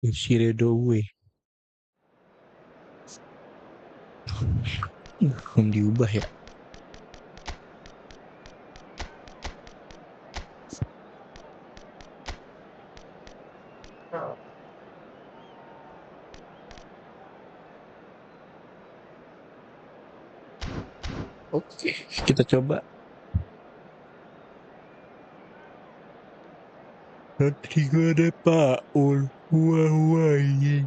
Shiredo gue. Belum diubah ya. Oke, kita coba. Rodrigo de Paul. Wah, ini.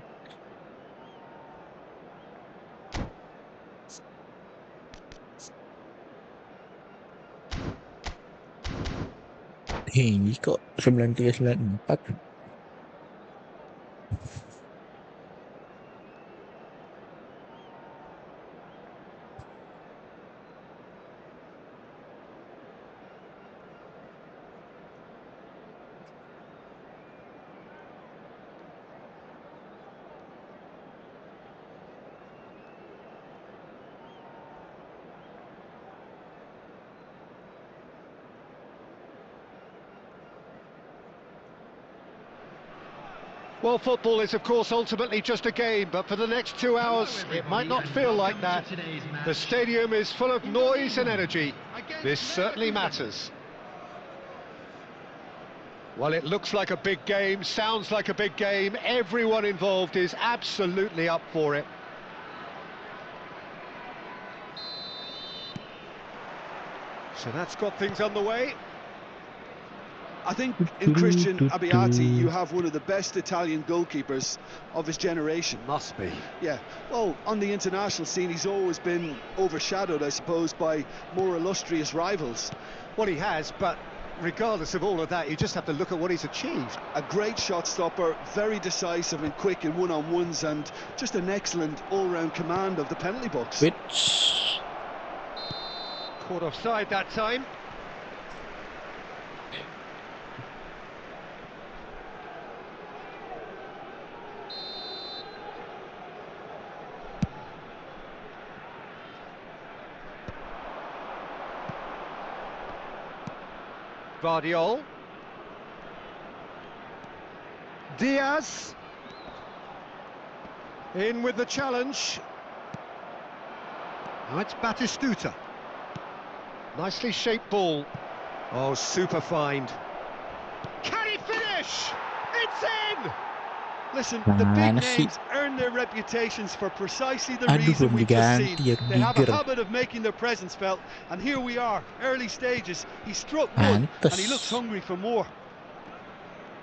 Ini kok 9394. Well, football is, of course, ultimately just a game, but for the next 2 hours, it might not feel like that. The stadium is full of noise and energy. This certainly matters. Well, it looks like a big game, sounds like a big game. Everyone involved is absolutely up for it. So that's got things underway. I think in Christian Abbiati you have one of the best Italian goalkeepers of his generation. Must be. Yeah, well, on the international scene he's always been overshadowed, I suppose, by more illustrious rivals. Well, he has, but regardless of all of that, you just have to look at what he's achieved. A great shot stopper, very decisive and quick in one-on-ones, and just an excellent all-round command of the penalty box. Which... Caught offside that time. Vardiol. Diaz. In with the challenge. Now it's Batistuta. Nicely shaped ball. Oh, super find. Can he finish? It's in! Listen, the big names earn their reputations for precisely the reason we've just seen. They have a habit of making their presence felt, and here we are, early stages. He struck one, and he looks hungry for more.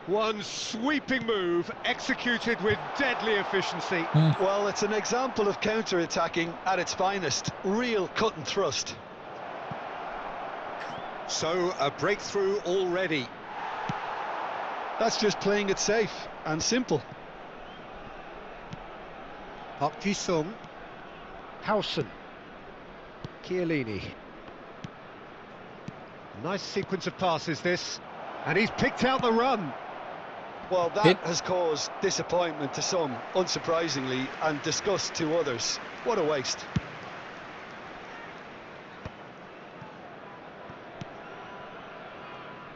One sweeping move, executed with deadly efficiency. Well, it's an example of counter-attacking at its finest. Real cut and thrust. So, a breakthrough already. That's just playing it safe and simple. Sung, Howson, Chiellini. Nice sequence of passes this, and he's picked out the run. Well, that has caused disappointment to some, unsurprisingly, and disgust to others. What a waste.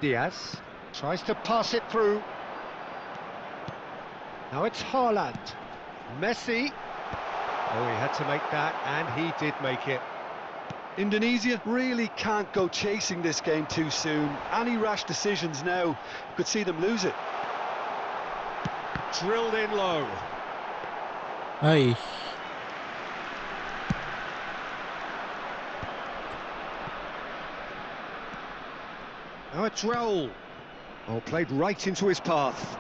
Diaz tries to pass it through. Now it's Haaland. Messi. Oh, he had to make that, and he did make it. Indonesia really can't go chasing this game too soon. Any rash decisions now could see them lose it. Drilled in low. Meaih. Now it's Raul. Oh, played right into his path.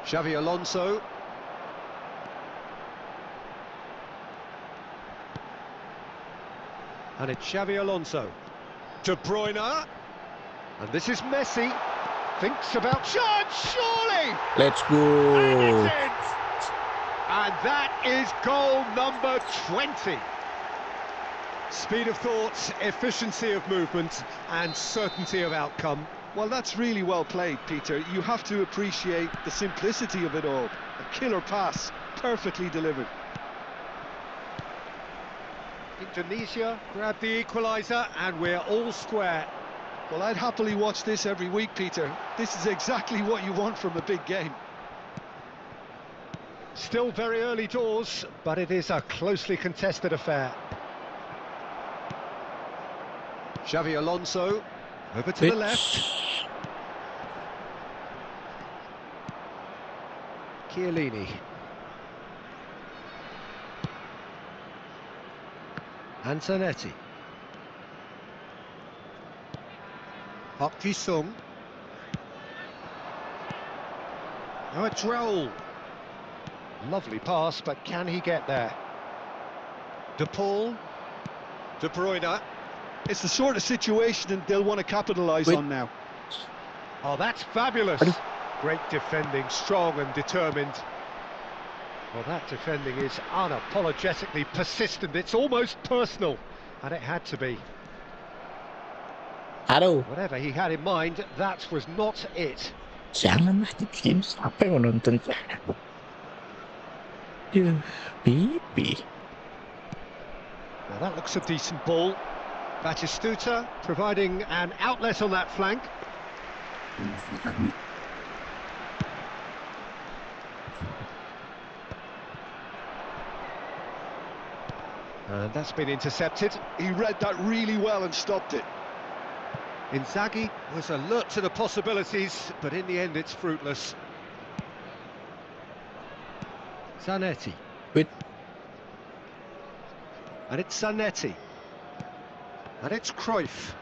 Xavi Alonso. And it's Xavi Alonso. De Bruyne. And this is Messi. Thinks about shot, surely! Let's go. And it's in! And that is goal number 20. Speed of thought, efficiency of movement, and certainty of outcome. Well, that's really well played, Peter. You have to appreciate the simplicity of it all. A killer pass, perfectly delivered. Indonesia grab the equaliser, and we're all square. Well, I'd happily watch this every week, Peter. This is exactly what you want from a big game. Still very early doors, but it is a closely contested affair. Xavi Alonso, over to the left. Chiellini. And Zanetti. Sung. Now it's Raul. Lovely pass, but can he get there? De Paul. De Bruyne. It's the sort of situation they'll want to capitalise on now. Oh, that's fabulous. Great defending, strong and determined. Well, that defending is unapologetically persistent. It's almost personal, and it had to be. Aduh, Whatever he had in mind, that was not it. janganlah dibikin sampai menonton saya. Pipi. Now that looks a decent ball. Batistuta providing an outlet on that flank. And that's been intercepted. He read that really well and stopped it. Inzaghi was alert to the possibilities, but in the end it's fruitless. Zanetti. Wait. And it's Zanetti. And it's Cruyff.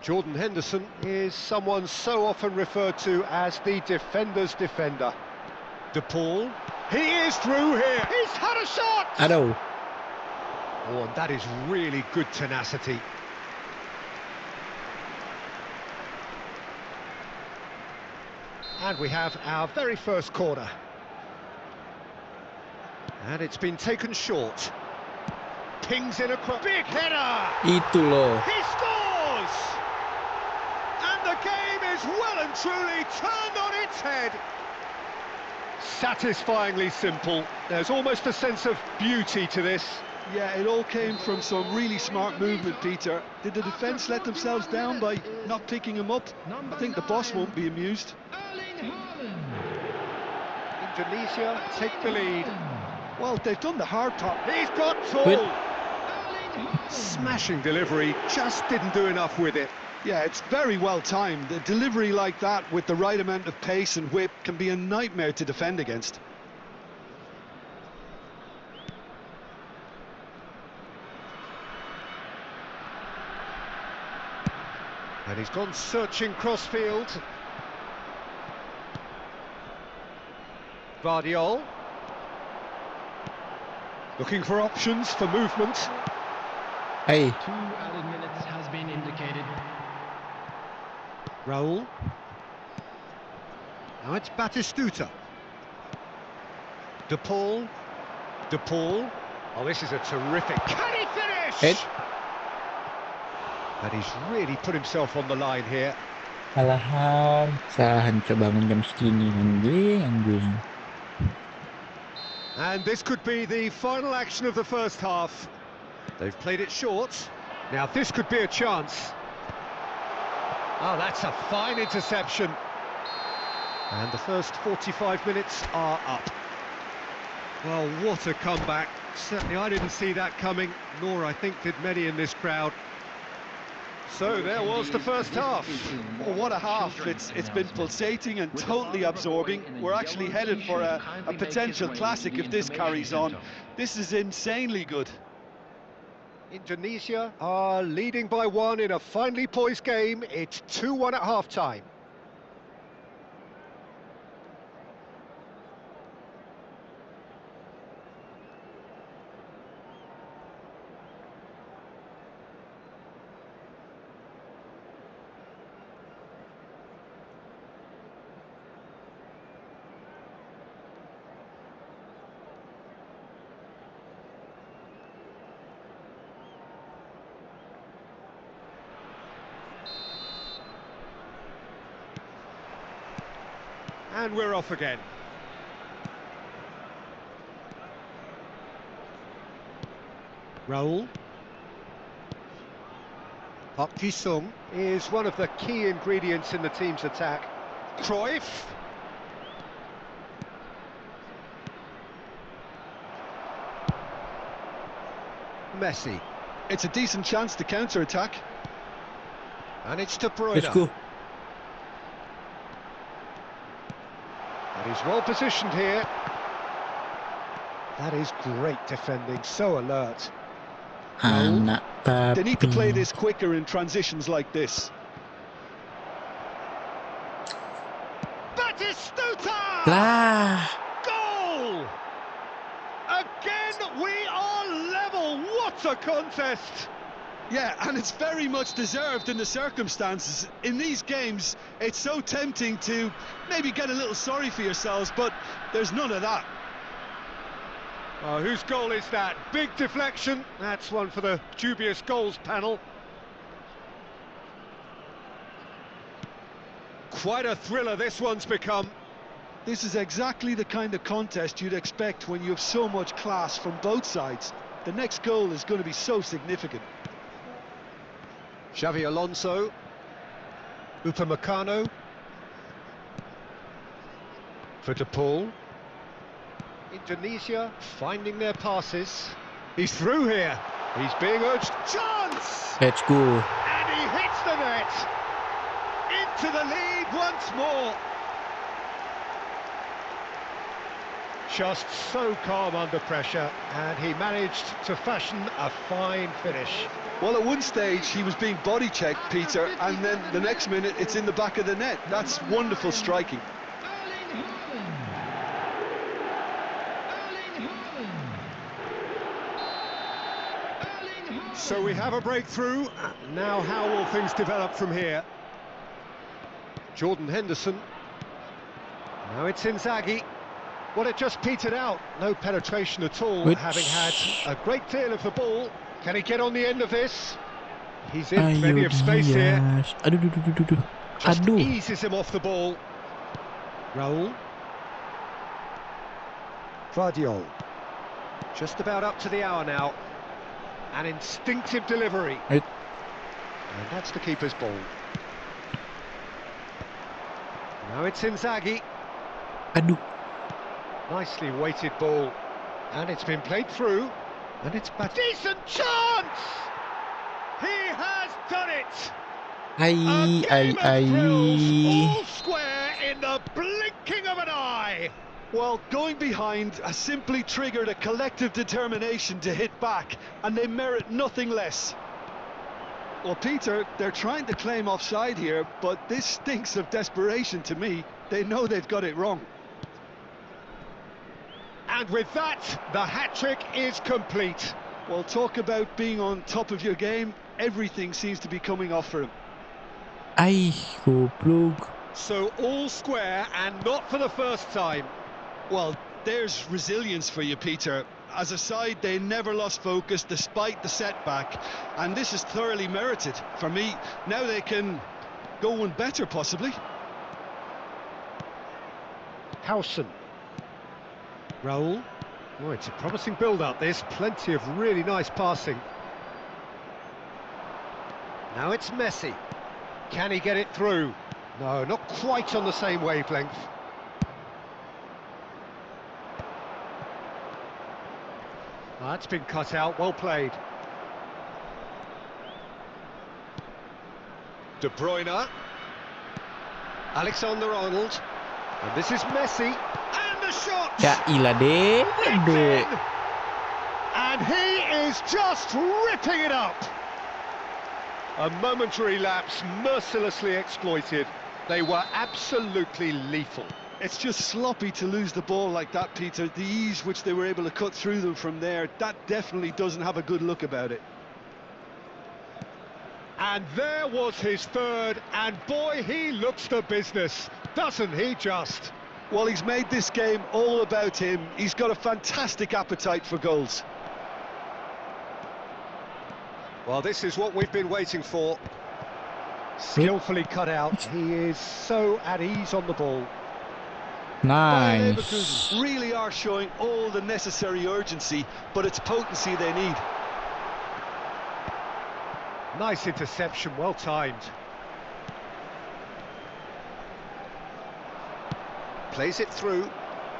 Jordan Henderson is someone so often referred to as the defender's defender. De Paul. He is through here. He's had a shot. Aduh. Oh, and that is really good tenacity. And we have our very first corner. And it's been taken short. Pings in across. Big header! Itu loh. He scores! And the game is well and truly turned on its head. Satisfyingly simple. There's almost a sense of beauty to this. Yeah, it all came from some really smart movement, Peter. Did the defence let themselves down by not picking him up? I think the boss won't be amused. Indonesia take the lead. Well, they've done the hard part. He's got tall. Smashing delivery, just didn't do enough with it. Yeah, it's very well timed. A delivery like that with the right amount of pace and whip can be a nightmare to defend against. And he's gone searching crossfield. Vardiol. Looking for options for movement. Hey. 2 added minutes has been indicated. Raul. Now it's Batistuta. De Paul. De Paul. Oh, this is a terrific... Can he finish? And he's really put himself on the line here. Salahan coba jam segini, anjing. And this could be the final action of the first half. They've played it short. Now this could be a chance. Oh, that's a fine interception. And the first 45 minutes are up. Well, what a comeback. Certainly I didn't see that coming, nor I think did many in this crowd. So there was the first half. Oh, what a half. It's been pulsating and totally absorbing. We're actually headed for a potential classic if this carries on. This is insanely good. Indonesia are leading by 1 in a finely poised game. It's 2-1 at half-time. And we're off again. Raul. Park Ji-sung is one of the key ingredients in the team's attack. Cruyff. Messi. It's a decent chance to counter-attack. And it's De Bruyne. Let's go. And he's well positioned here. That is great defending, so alert. Anak papi. They need to play this quicker in transitions like this. Batistuta! Lah. Goal! Again, we are level. What a contest! Yeah, and it's very much deserved in the circumstances. In these games, it's so tempting to maybe get a little sorry for yourselves, but there's none of that. Oh, whose goal is that? Big deflection. That's one for the dubious goals panel. Quite a thriller this one's become. This is exactly the kind of contest you'd expect when you have so much class from both sides. The next goal is going to be so significant. Xavi Alonso, Upamecano, for De Paul. Indonesia finding their passes. He's through here. He's being urged. Chance! Let's go. And he hits the net. Into the lead once more. Just so calm under pressure, and he managed to fashion a fine finish. Well, at one stage he was being body checked, Peter, and then the next minute it's in the back of the net. That's wonderful striking. So we have a breakthrough. Now how will things develop from here? Jordan Henderson. Now it's Inzaghi. Well, it just petered out. No penetration at all, having had a great deal of the ball. Can he get on the end of this? He's in plenty of space here. Just eases him off the ball. Raul. Vardiol. Just about up to the hour now. An instinctive delivery. And that's the keeper's ball. Now it's Inzaghi. Nicely weighted ball. And it's been played through. And it's back. Decent chance! He has done it! All square in the blinking of an eye! Well, going behind has simply triggered a collective determination to hit back, and they merit nothing less. Well, Peter, they're trying to claim offside here, but this stinks of desperation to me. They know they've got it wrong. And with that, the hat-trick is complete. Well, talk about being on top of your game. Everything seems to be coming off for him. Goblok. So all square and not for the first time. Well, there's resilience for you, Peter. As a side, they never lost focus despite the setback, and this is thoroughly merited. For me, now they can go one better, possibly. Howson. Raul. Oh, it's a promising build-up, this. Plenty of really nice passing. Now it's Messi. Can he get it through? No, not quite on the same wavelength. That's been cut out, well played. De Bruyne. Alexander-Arnold. And this is Messi. And the shot! Ya ilah deh. It's in! And he is just ripping it up. A momentary lapse mercilessly exploited. They were absolutely lethal. It's just sloppy to lose the ball like that, Peter. The ease which they were able to cut through them from there, that definitely doesn't have a good look about it. And there was his third, and boy, he looks the business, doesn't he just? Well, he's made this game all about him. He's got a fantastic appetite for goals. Well, this is what we've been waiting for. Skillfully cut out. He is so at ease on the ball. Bayer Nice. Leverkusen really are showing all the necessary urgency, but it's potency they need. Nice interception, well timed. Plays it through.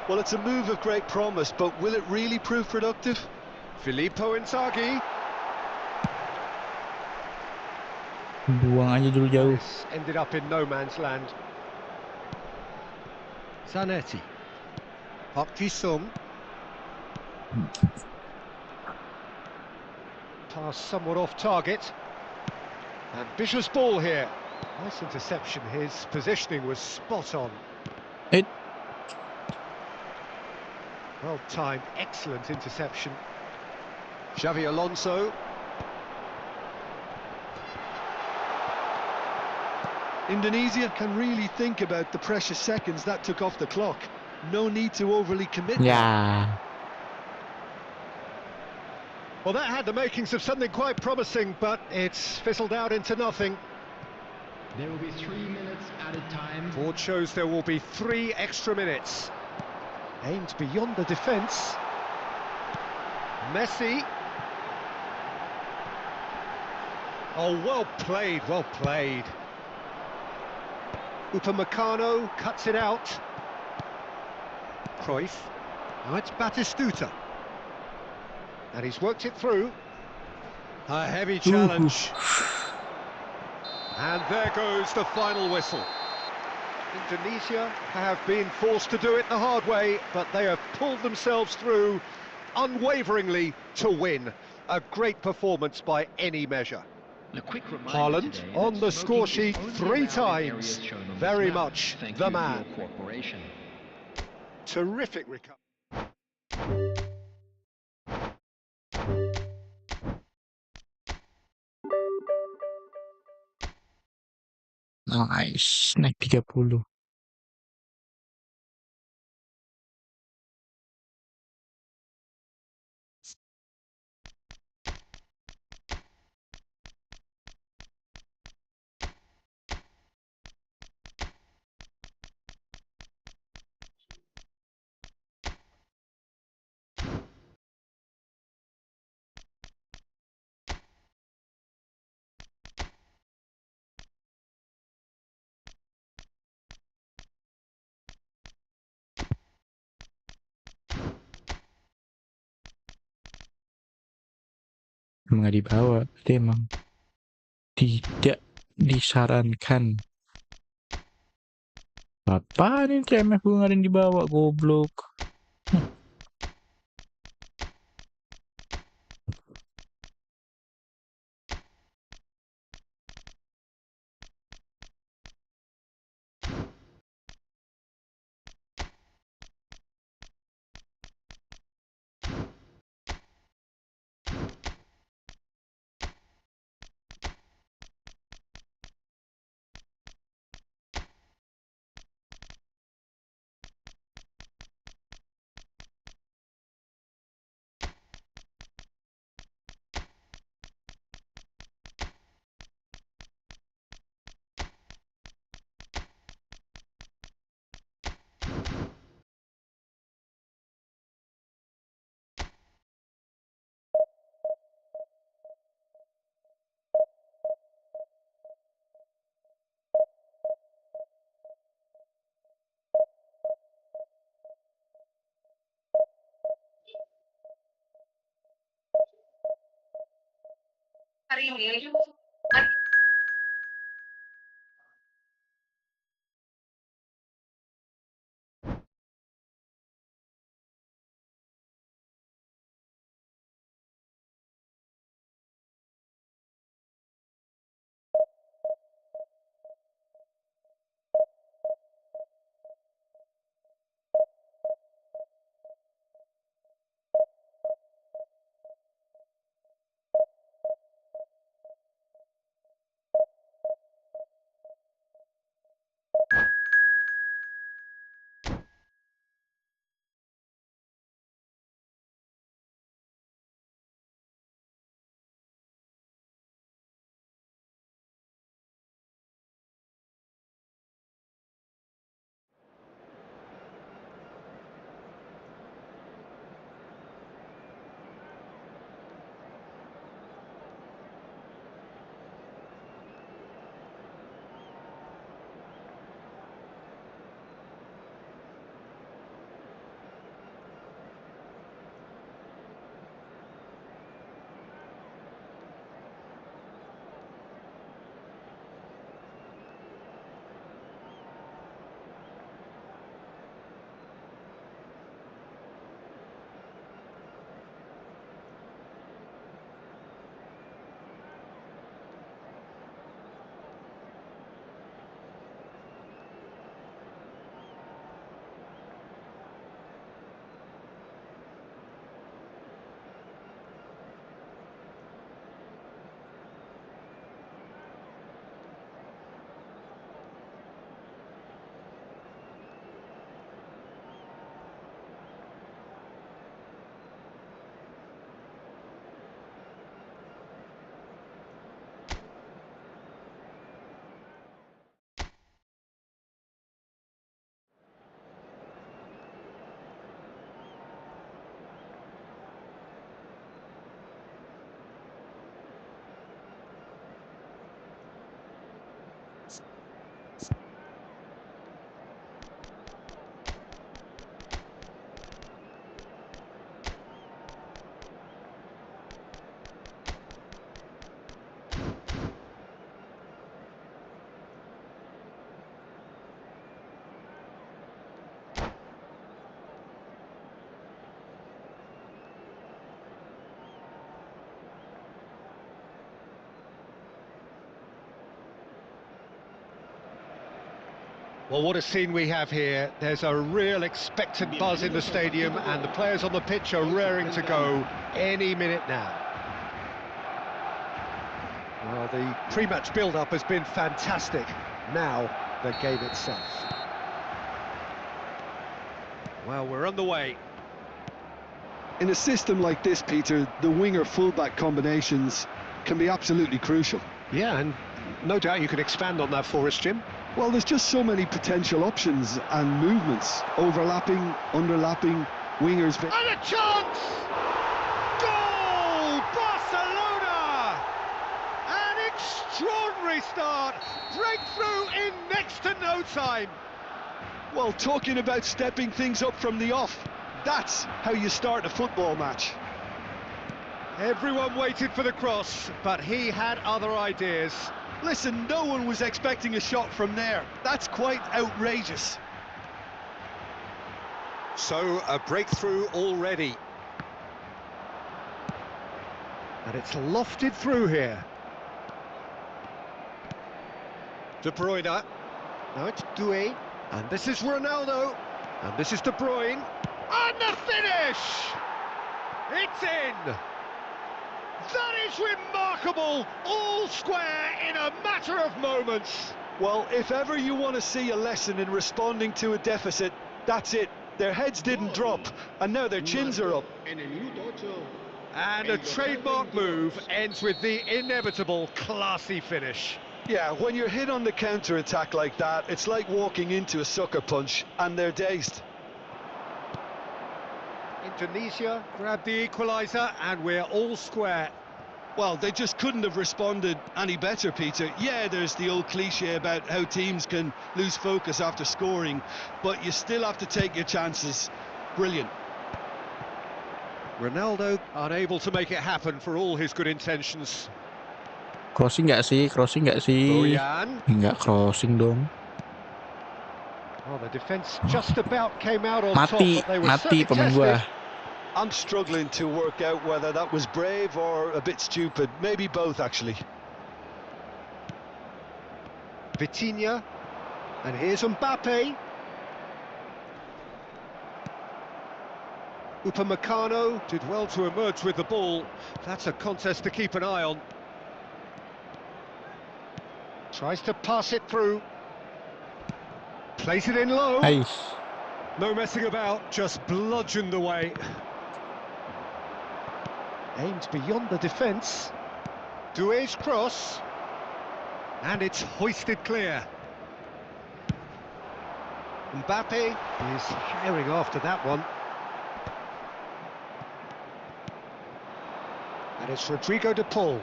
Well, it's a move of great promise, but will it really prove productive? Filippo Inzaghi. Buang aja dulu jauh. This ended up in no man's land. Zanetti. Park Ji-sung. Pass somewhat off target. Ambitious ball here. Nice interception. His positioning was spot on. It. Well timed, excellent interception. Xavi Alonso. Indonesia can really think about the precious seconds that took off the clock. No need to overly commit. Ya. Well, that had the makings of something quite promising, but it's fizzled out into nothing. There will be 3 minutes added time. Board shows there will be 3 extra minutes. Aimed beyond the defence. Messi. Oh, well played, well played. Upamecano cuts it out. Cruyff. Now it's Batistuta. And he's worked it through. A heavy challenge. And there goes the final whistle. Indonesia have been forced to do it the hard way, but they have pulled themselves through unwaveringly to win. A great performance by any measure. Haaland on the score sheet 3 times. Very much the man. Terrific recovery. Nice. Naik 30. Emang nggak dibawa, berarti emang tidak disarankan. Apaan ini TMF gue nggak ada yang dibawa, goblok. Well, what a scene we have here. There's a real expectant buzz in the stadium, and the players on the pitch are raring to go any minute now. Well, the pre-match build-up has been fantastic. Now, the game itself. Well, we're underway. In a system like this, Peter, the winger-fullback combinations can be absolutely crucial. Yeah, and no doubt you can expand on that for us, Jim. Well, there's just so many potential options and movements. Overlapping, underlapping, wingers... And a chance! Goal! Barcelona! An extraordinary start. Breakthrough in next to no time. Well, talking about stepping things up from the off, that's how you start a football match. Everyone waited for the cross, but he had other ideas. Listen, no one was expecting a shot from there. That's quite outrageous. So, a breakthrough already. And it's lofted through here. De Bruyne. Now it's Doué. And this is Ronaldo. And this is De Bruyne. And the finish! It's in! That is remarkable! All square in a matter of moments. Well, if ever you want to see a lesson in responding to a deficit, that's it. Their heads didn't drop, and now their chins are up. And a trademark move ends with the inevitable classy finish. Yeah, when you're hit on the counter-attack like that, it's like walking into a sucker punch, and they're dazed. Indonesia grab the equaliser, and we're all square. Well, they just couldn't have responded any better, Peter. Yeah, there's the old cliche about how teams can lose focus after scoring, but you still have to take your chances. Brilliant. Ronaldo unable to make it happen for all his good intentions. Crossing nggak sih? Crossing nggak sih? Boyan. Nggak crossing dong. Oh, the defence just about came out on top, Mati, but they were mati certainly pemain tested. gua. I'm struggling to work out whether that was brave or a bit stupid. Maybe both, actually. Vitinha. And here's Mbappe. Upamecano did well to emerge with the ball. That's a contest to keep an eye on. Tries to pass it through. Plays it in low. Hai. No messing about, just bludgeoned away. Aimed beyond the defence. Doué's cross. And it's hoisted clear. Mbappe is herring after that one. And it's Rodrigo de Paul.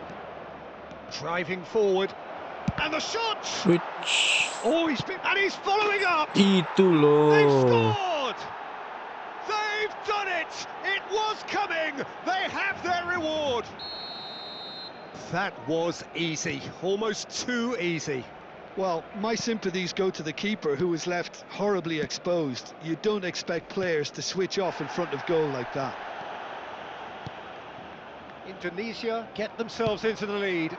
Driving forward. And the shot! Which Oh, he's following up! itu They've loh. scored! They've done it! It was coming! They have their reward! That was easy, almost too easy. Well, my sympathies go to the keeper, who was left horribly exposed. You don't expect players to switch off in front of goal like that. Indonesia get themselves into the lead.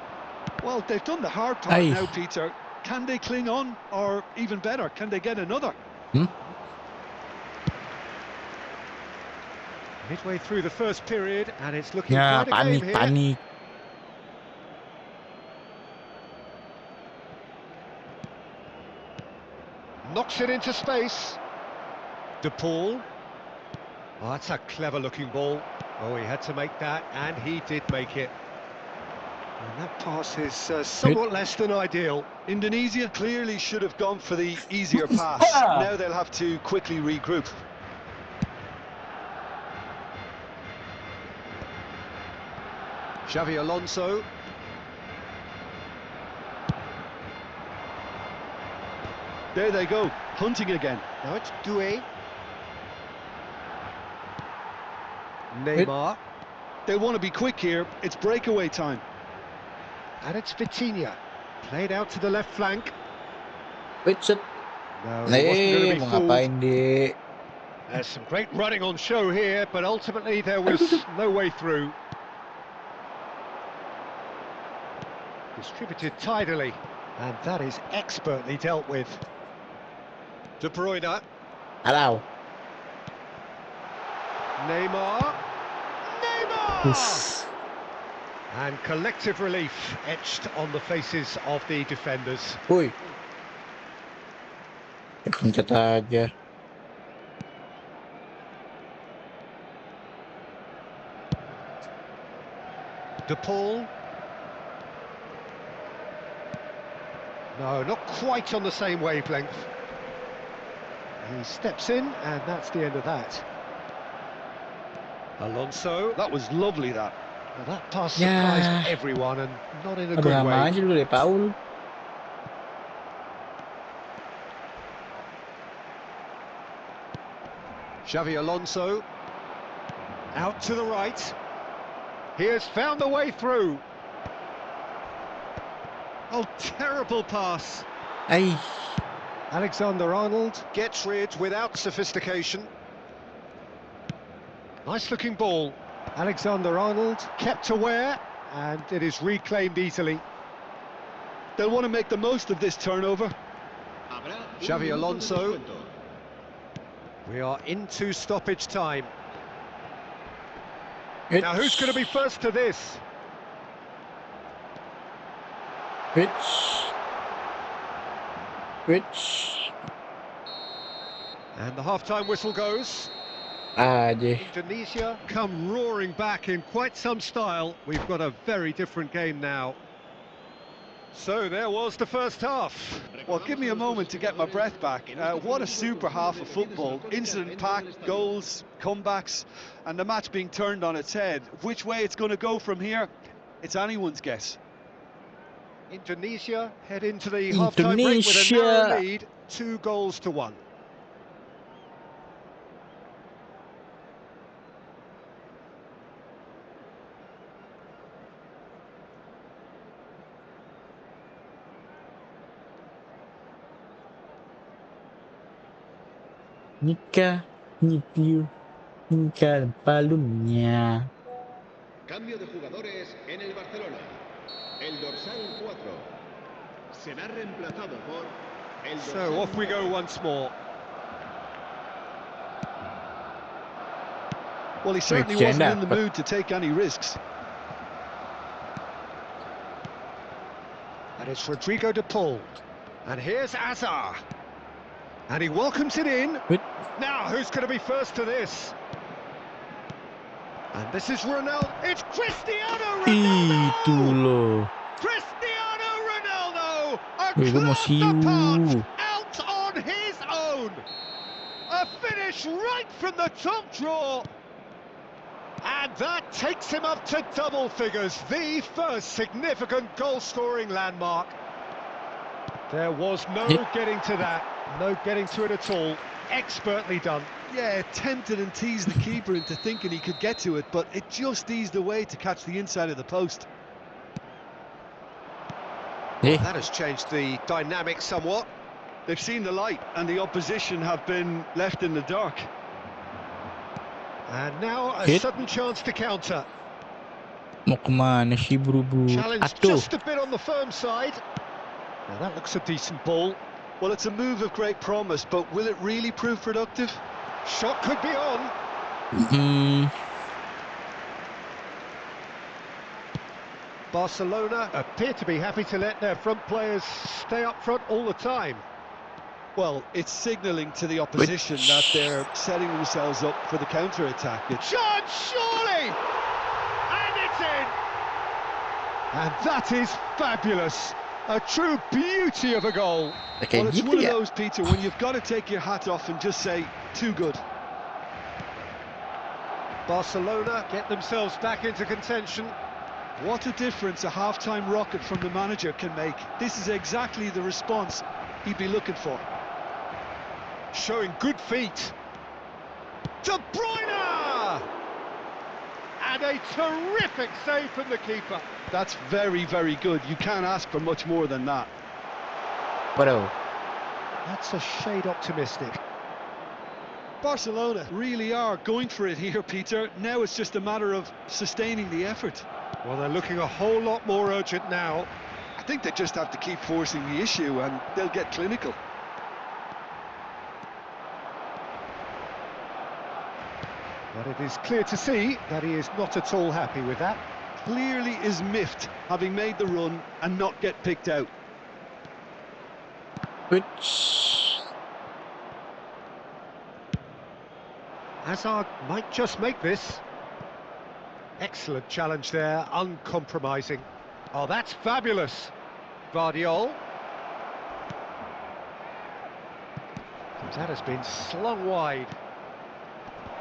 Well, they've done the hard part Aye. now, Peter. Can they cling on, or even better, can they get another? Midway through the first period, and it's looking Ya, quite a game panik, here. panik. Knocks it into space. De Paul. Oh, that's a clever-looking ball. Oh, he had to make that, and he did make it. And that pass is somewhat less than ideal. Indonesia clearly should have gone for the easier pass. Now they'll have to quickly regroup. Xavi Alonso. There they go, hunting again. Now it's Doué. Neymar. They want to be quick here, it's breakaway time. And it's Vitinha. Played out to the left flank. Which it? No, he wasn't going to be Mau fooled. ngapain dia? There's some great running on show here, but ultimately there was no way through. Distributed tidily, and that is expertly dealt with. De Bruyne. Alau. Neymar. Neymar! Uff. And collective relief etched on the faces of the defenders. Woi. Kepencet aja. De Paul. No, not quite on the same wavelength. He steps in, and that's the end of that. Alonso. That was lovely, that. Well, that pass Yeah. surprised everyone, and not in a Abang good lama way. aja dulu deh, Paul. Xavi Alonso. Out to the right. He has found the way through. Oh, terrible pass. Ai. Alexander-Arnold gets rid without sophistication. Nice-looking ball. Alexander-Arnold kept aware, and it is reclaimed easily. They'll want to make the most of this turnover. Xavi Alonso. We are into stoppage time. Now, who's going to be first to this? Which? And the half-time whistle goes. Aja. Indonesia come roaring back in quite some style. We've got a very different game now. So there was the first half. Well, give me a moment to get my breath back. What a super half of football. Incident-packed, goals, comebacks, and the match being turned on its head. Which way it's going to go from here, it's anyone's guess. Indonesia head into the half-time break with a narrow lead, 2-1. Nika, Nipiu, Nika, Palumnya. Cambio de jugadores en el Barcelona. El dorsal 4 será reemplazado por el dorsal So off we go 9. once more. Well, he certainly Wait, wasn't stand in the up. mood to take any risks. And it's Rodrigo de Paul. And here's Azar. And he welcomes it in. Wait. Now, who's going to be first to this? And this is Ronaldo. It's Cristiano Itu Ronaldo! loh. Cristiano Ronaldo! A Wih, gue mau class siu. apart, out on his own. A finish right from the top draw. And that takes him up to double figures, the first significant goal-scoring landmark. There was no getting to that, no getting to it at all. Expertly done. Yeah, tempted and teased the keeper into thinking he could get to it, but it just eased away to catch the inside of the post. That has changed the dynamic somewhat. They've seen the light, and the opposition have been left in the dark. And now a Hit. sudden chance to counter. Mau kemana sih buru-buru? Challenge Atuh. just a bit on the firm side. Now that looks a decent ball. Well, it's a move of great promise, but will it really prove productive? Shot could be on. Barcelona appear to be happy to let their front players stay up front all the time. Well, it's signalling to the opposition that they're setting themselves up for the counter-attack. Chance, surely! And it's in! And that is fabulous. A true beauty of a goal. Well, it's one of those, Peter, when you've got to take your hat off and just say, too good. Barcelona get themselves back into contention. What a difference a half-time rocket from the manager can make. This is exactly the response he'd be looking for. Showing good feet. De Bruyne! And a terrific save from the keeper. That's very, very good. You can't ask for much more than that. Bro. That's a shade optimistic. Barcelona really are going for it here, Peter. Now it's just a matter of sustaining the effort. Well, they're looking a whole lot more urgent now. I think they just have to keep forcing the issue and they'll get clinical. But it is clear to see that he is not at all happy with that. Clearly is miffed, having made the run and not get picked out. Hazard might just make this. Excellent challenge there, uncompromising. Oh, that's fabulous. Vardiol. That has been slung wide.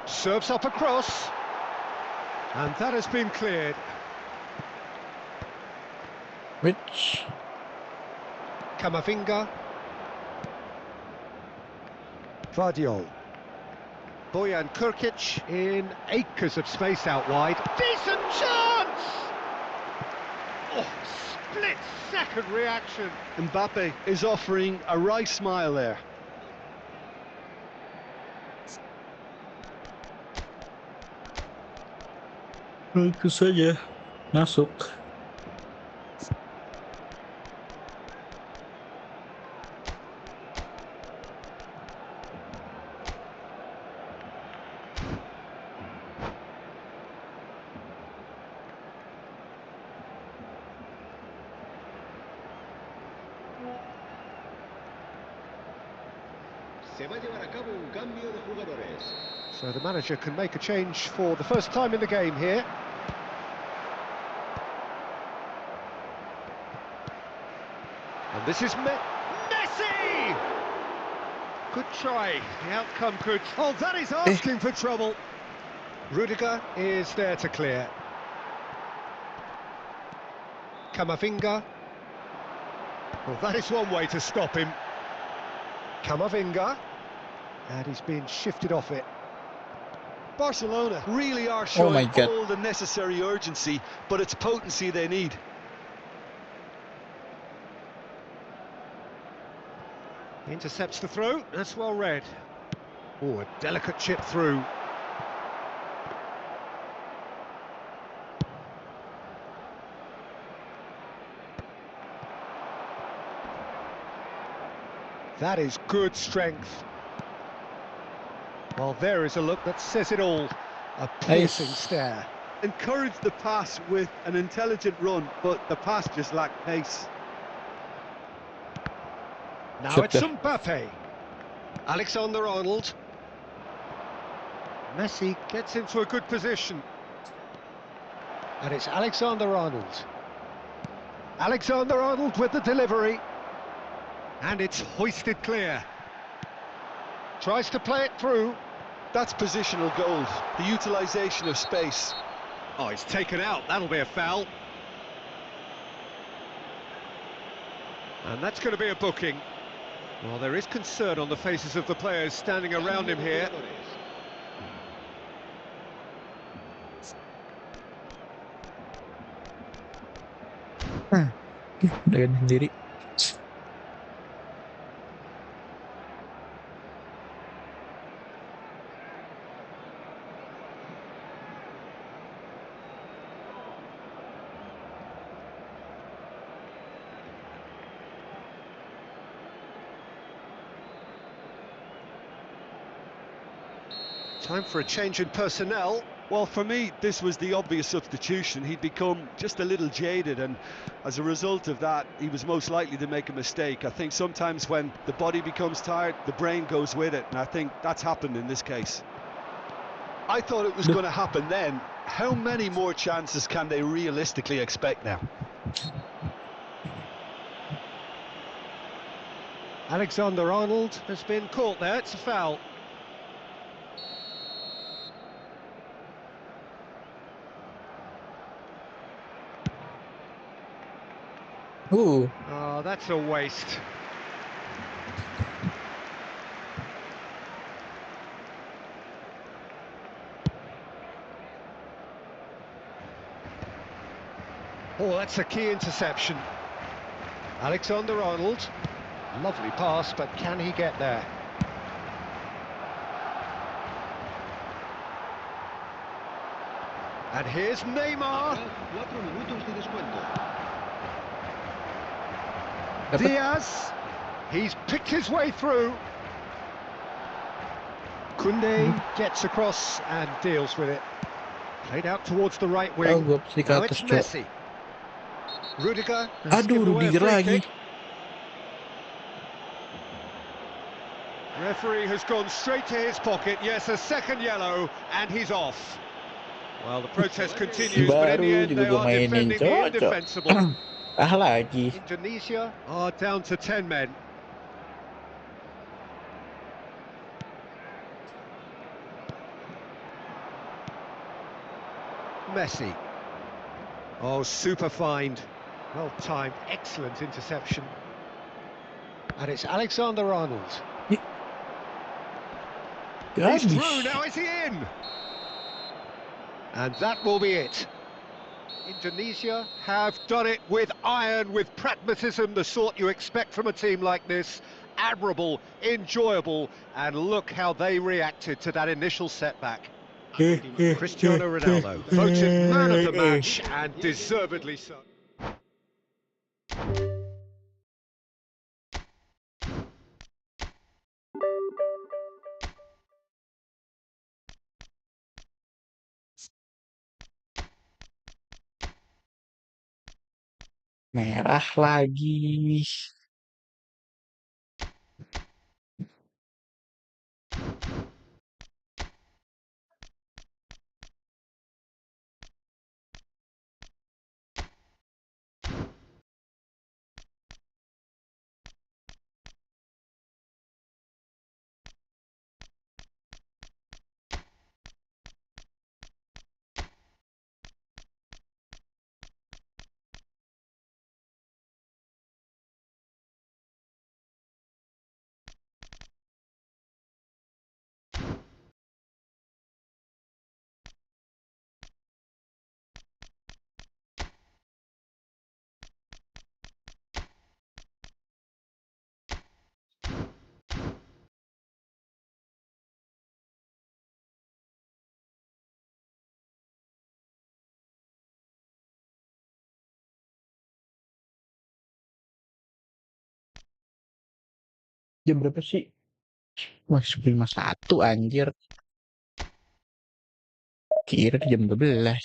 Serves up across. And that has been cleared. Camavinga. Vardiol. Bojan Krkić in acres of space out wide. Decent chance! Oh, split-second reaction. Mbappe is offering a wry smile there. Itu saja. Masuk. Se va a llevar a cabo un cambio de jugadores. So the manager can make a change for the first time in the game here. And this is Messi! Good try, the outcome could... Oh, that is asking for trouble. Rudiger is there to clear. Camavinga. Well, that is one way to stop him. Camavinga. And he's been shifted off it. Barcelona really are showing my God. all the necessary urgency, but it's potency they need. Intercepts the throw, that's well read. Oh, a delicate chip through. That is good strength. Well, there is a look that says it all. A piercing stare. Encouraged the pass with an intelligent run, but the pass just lacked pace. Now it's Mbappe. Alexander-Arnold. Messi gets into a good position. And it's Alexander-Arnold. Alexander-Arnold with the delivery. And it's hoisted clear. Tries to play it through. That's positional goals, the utilisation of space. Oh, it's taken out. That'll be a foul. And that's going to be a booking. Well, there is concern on the faces of the players standing around him here. Dengan sendiri. Time for a change in personnel. Well, for me, this was the obvious substitution. He'd become just a little jaded, and as a result of that, he was most likely to make a mistake. I think sometimes when the body becomes tired, the brain goes with it, and I think that's happened in this case. I thought it was going to happen then. How many more chances can they realistically expect now? Alexander-Arnold has been caught there. It's a foul. Oh, that's a waste. Oh, that's a key interception. Alexander-Arnold. Lovely pass, but can he get there? And here's Neymar. 4 minutos de descuento. Diaz, he's picked his way through. Koundé gets across and deals with it. Played out towards the right wing. gue pasti ke Now atas, it's Cok. Messi. Rudiger has Aduh, given away a Rudiger free lagi. kick. Referee has gone straight to his pocket. Yes, a second yellow, and he's off. Well, the protest continues, but in the Baru end, juga they gue are mainin, defending the cocok. indefensible. Lagi. Indonesia are down to 10 men. Messi. Oh, super find. Well timed, excellent interception. And it's Alexander-Arnold. He's through, now is he in? And that will be it. Indonesia have done it with iron, with pragmatism, the sort you expect from a team like this. Admirable, enjoyable, and look how they reacted to that initial setback. Cristiano Ronaldo, voted man of the match, and deservedly so. Merah lagi. Jam berapa sih? Wah, 1 anjir. Kira jam 12.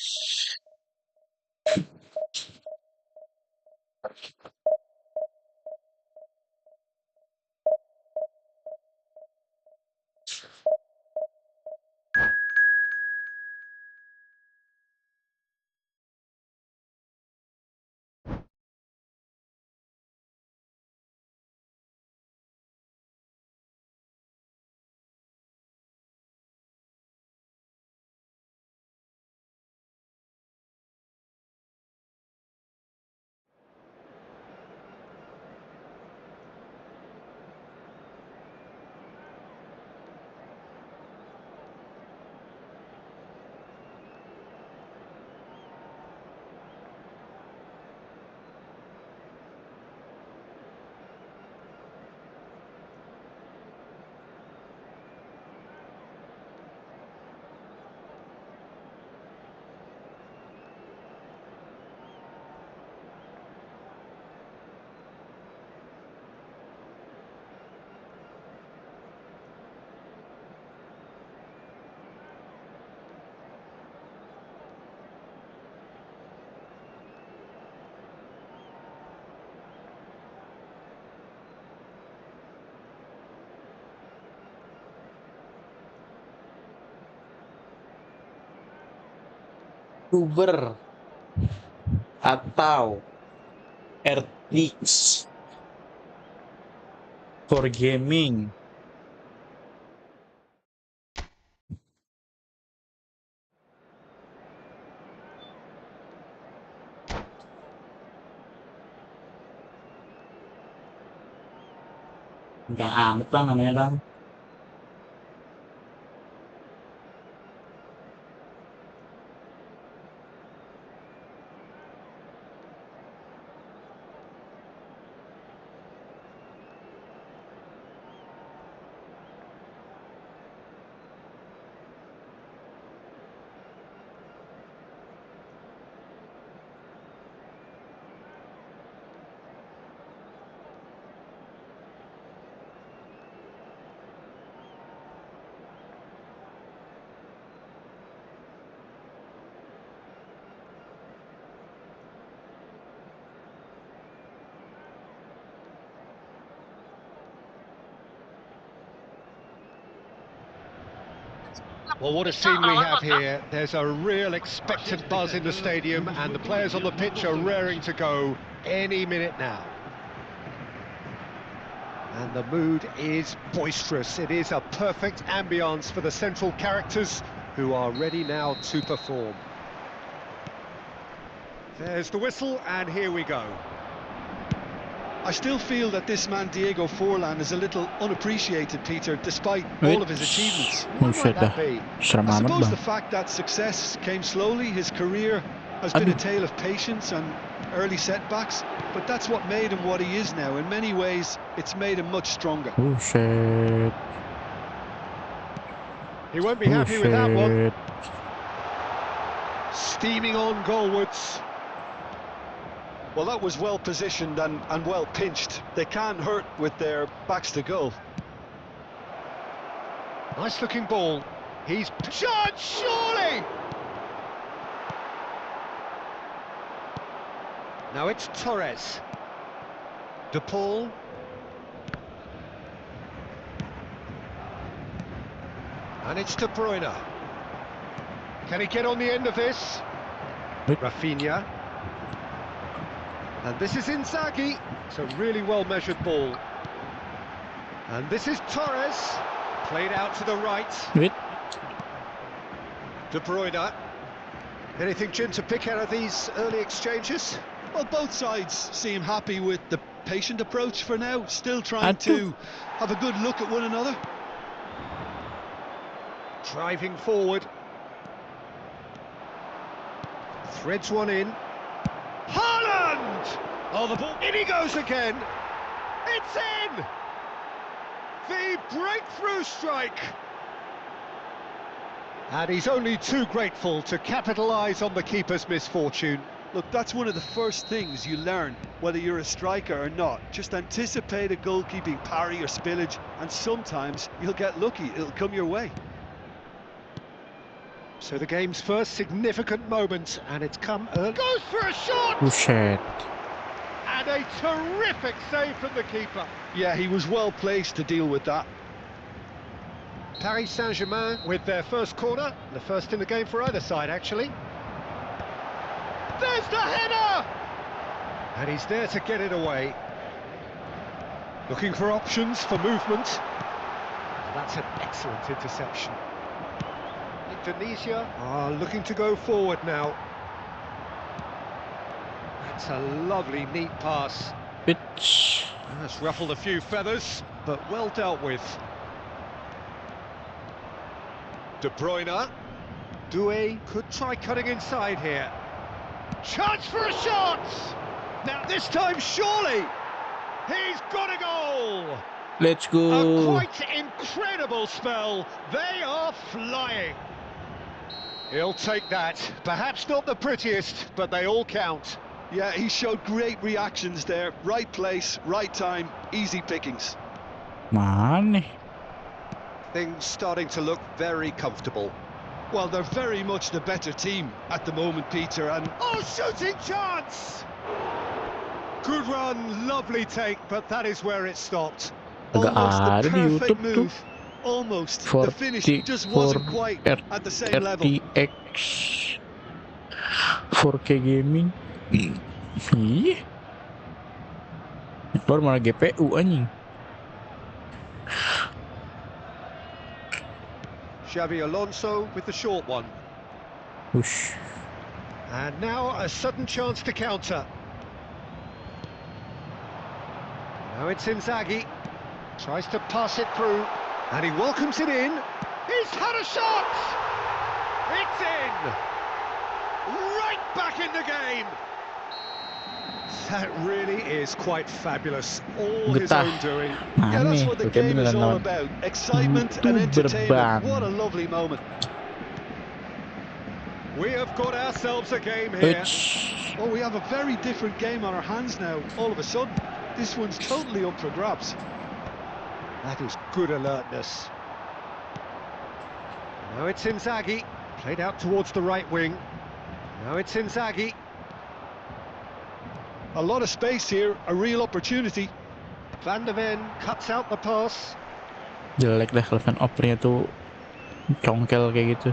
Uber atau RTX for gaming. Enggak amat bang namanya bang. Well, what a scene we have here. There's a real expectant buzz in the stadium, and the players on the pitch are raring to go any minute now. And the mood is boisterous. It is a perfect ambience for the central characters, who are ready now to perform. There's the whistle, and here we go. I still feel that this man Diego Forlan is a little unappreciated, Peter, despite all of his achievements. Why might that be? I suppose the fact that success came slowly, his career has been a tale of patience and early setbacks, but that's what made him what he is now. In many ways, it's made him much stronger. Oh shit. He won't be happy with that one. Steaming on goalwards. Well, that was well positioned and well pinched. They can't hurt with their backs to goal. Nice looking ball. He's shot, surely! Now it's Torres. De Paul. And it's De Bruyne. Can he get on the end of this? Rafinha. And this is Inzaghi. It's a really well-measured ball. And this is Torres. Played out to the right. De Bruyne. Anything, Jim, to pick out of these early exchanges? Well, both sides seem happy with the patient approach for now, still trying to have a good look at one another. Driving forward. Threads one in. Haaland! Oh, the ball, in he goes again! It's in! The breakthrough strike! And he's only too grateful to capitalise on the keeper's misfortune. Look, that's one of the first things you learn, whether you're a striker or not. Just anticipate a goalkeeping parry or spillage, and sometimes you'll get lucky. It'll come your way. So the game's first significant moment, and it's come early. Goes for a shot! Buset. And a terrific save from the keeper. Yeah, he was well placed to deal with that. Paris Saint-Germain with their first corner, the first in the game for either side, actually. There's the header! And he's there to get it away. Looking for options for movement. That's an excellent interception. Indonesia are looking to go forward now. That's a lovely, neat pass. Bitch. That's ruffled a few feathers, but well dealt with. De Bruyne. Doué could try cutting inside here. Chance for a shot! Now this time, surely, he's got a goal! Let's A go. quite incredible spell. They are flying. He'll take that. Perhaps not the prettiest, but they all count. Yeah, he showed great reactions there. Right place, right time, easy pickings. Mana? Things starting to look very comfortable. Well, they're very much the better team at the moment, Peter, and... Oh, shooting chance! Good run, lovely take, but that is where it stopped. Agak Almost the ada di perfect YouTube tuh. move. Almost. The finish just wasn't quite at the same level. RTX 4K gaming. Ih. Keluar malah GPU anjing. Xavi Alonso with the short one. Wush. And now a sudden chance to counter. Now it's Inzaghi. Tries to pass it through. And he welcomes it in. He's had a shot! It's in! Right back in the game! That really is quite fabulous. All his Getah. own doing. Yeah, that's Aneh. what the Kayak game is beneran all lawan about. Excitement and YouTuber entertainment. bang. What a lovely moment. We have got ourselves a game here. Bitch. Oh, we have a very different game on our hands now, all of a sudden. This one's totally up for grabs. That is good alertness. Now it's Inzaghi, played out towards the right wing. Now it's Inzaghi. A lot of space here, a real opportunity. Van der Ven cuts out the pass. Jelek dah kelebihan opernya tuh congkel kayak gitu.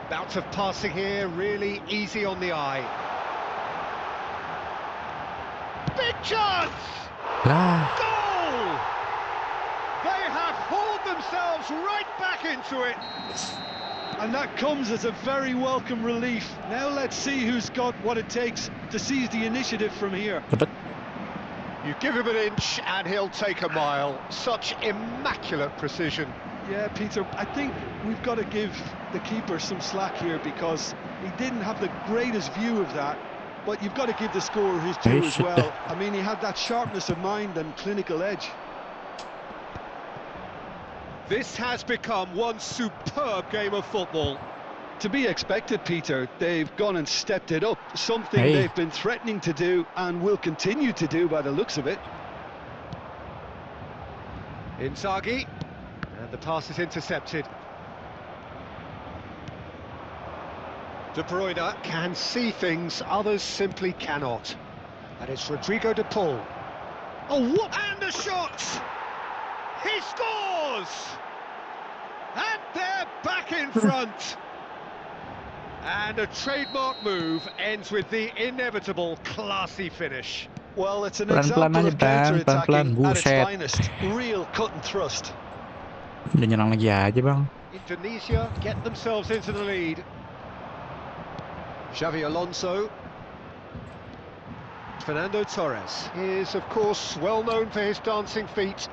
Bout of passing here, really easy on the eye. Big chance! Lah. Goal! They have hauled themselves right back into it. And that comes as a very welcome relief. Now let's see who's got what it takes to seize the initiative from here. Dapat. You give him an inch and he'll take a mile. Such immaculate precision. Yeah, Peter, I think we've got to give the keeper some slack here because he didn't have the greatest view of that. But you've got to give the scorer his due Hey, as shit. well. I mean, he had that sharpness of mind and clinical edge. This has become one superb game of football. To be expected, Peter. They've gone and stepped it up. Something Hey. they've been threatening to do and will continue to do by the looks of it. Inzaghi, and the pass is intercepted. De Bruyne can see things others simply cannot. And it's Rodrigo de Paul. Oh, what? And the shot! He scores! And they're back in front. And a trademark move ends with the inevitable classy finish. Well, it's an Pelan-pelan example aja, of Dan. counter-attacking Pelan-pelan, at its buset. finest. Real cut and thrust. Udah nyerang lagi aja, Bang. Indonesia get themselves into the lead. Xavi Alonso. Fernando Torres is, of course, well known for his dancing feet.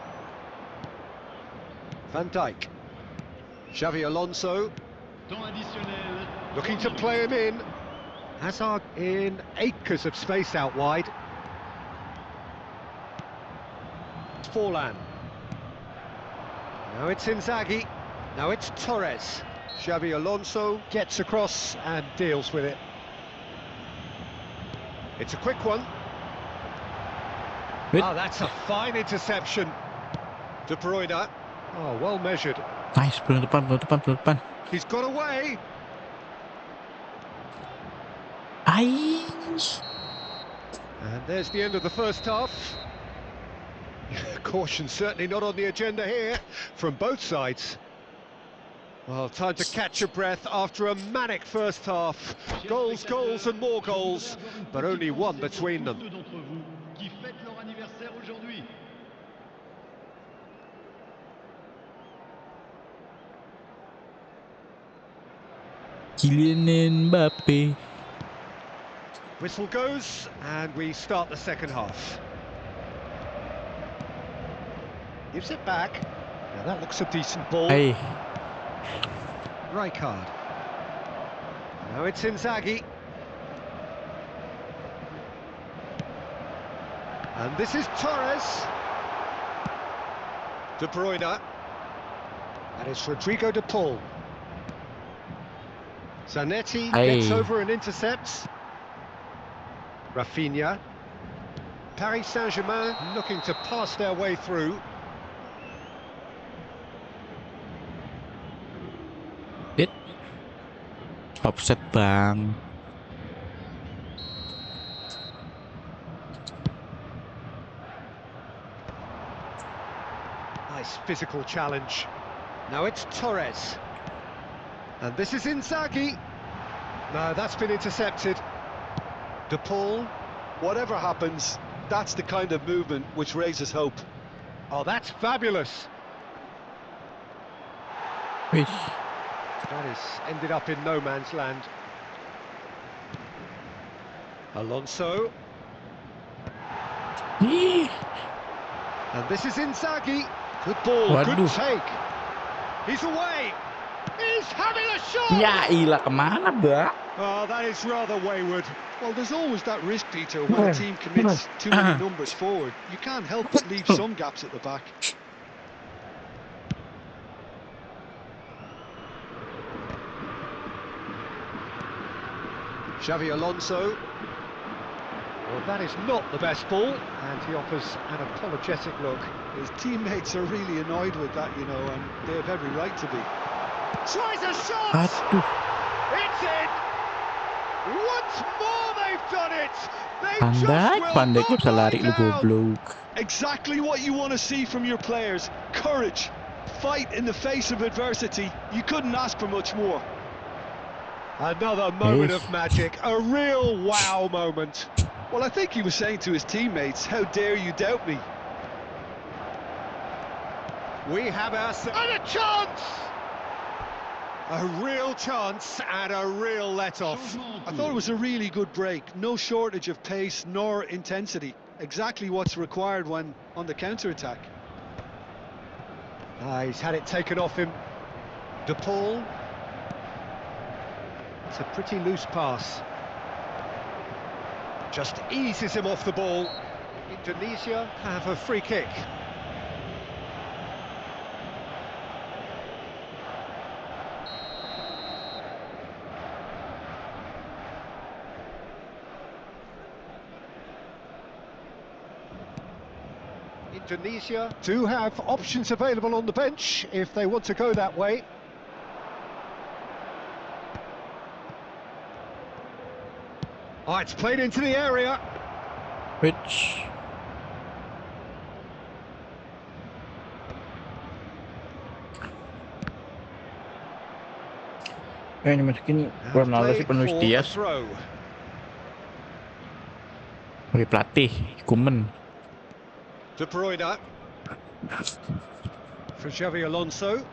Van Dijk. Xavi Alonso. Looking to play him in. Hazard in acres of space out wide. Forlan. Now it's Inzaghi. Now it's Torres. Xavi Alonso gets across and deals with it. It's a quick one. Oh, that's a fine interception. De Bruyne. Oh, well measured. Nice, bulan depan. He's got away. Aish. And there's the end of the first half. Caution certainly not on the agenda here from both sides. Well, time to catch your breath after a manic first half. Goals, goals and more goals, but only one between them. Kylian Mbappe. Whistle goes, and we start the second half. Gives it back. Now that looks a decent ball. Hey. Rijkaard. Now it's Inzaghi. And this is Torres. De Bruyne. And it's Rodrigo de Paul. Zanetti gets over and intercepts. Rafinha. Paris Saint-Germain looking to pass their way through. Offset bang. Nice physical challenge. Now it's Torres. And this is Inzaghi. No, that's been intercepted. De Paul. Whatever happens, that's the kind of movement which raises hope. Oh, that's fabulous. Wih. That has ended up in no man's land. Alonso. Ih. And this is Inzaghi. Good ball, Waduh. good take. He's away. He's having a shot. Ya ilah, kemana, Mbak? Oh, that is rather wayward. Well, there's always that risk, Peter, when a team commits too many numbers forward. You can't help but leave some gaps at the back. Xavi Alonso. Well, that is not the best ball, and he offers an apologetic look. His teammates are really annoyed with that, you know, and they have every right to be. Tries a shot! Aduh. It's in! Once more they've done it! They Pandai just bisa will lari lu not lie down! goblok. Exactly what you want to see from your players. Courage. Fight in the face of adversity. You couldn't ask for much more. Another moment Yes. of magic, a real wow moment. Well, I think he was saying to his teammates, how dare you doubt me? We have ourselves... And a chance! A real chance and a real let-off. I thought it was a really good break. No shortage of pace nor intensity. Exactly what's required when on the counter-attack. He's had it taken off him. De Paul. It's a pretty loose pass. Just eases him off the ball. Indonesia have a free kick. Indonesia do have options available on the bench if they want to go that way. Oh, it's played into the area. Which ini masukin Ronaldo sih penulis Dias sebagai pelatih Kuman. De Bruyne for Xavi Alonso,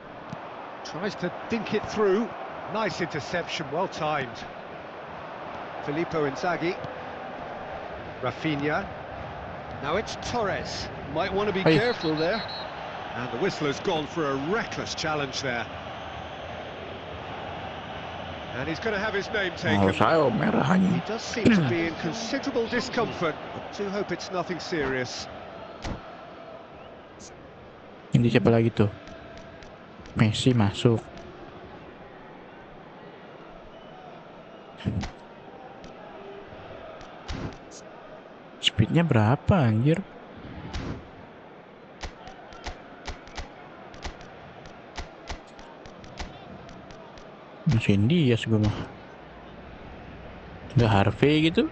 tries to dink it through. Nice interception, well timed. Filippo Inzaghi. Rafinha. Now it's Torres. Might want to be Hey. careful there. And the whistler's gone for a reckless challenge there. And he's going to have his name taken. Saya merah He ini. does seem to be in considerable discomfort. Do hope it's nothing serious. Ini siapa lagi tuh? Messi masuk. Speednya berapa anjir? Mesin Dias gue mah. Nggak Harvey gitu?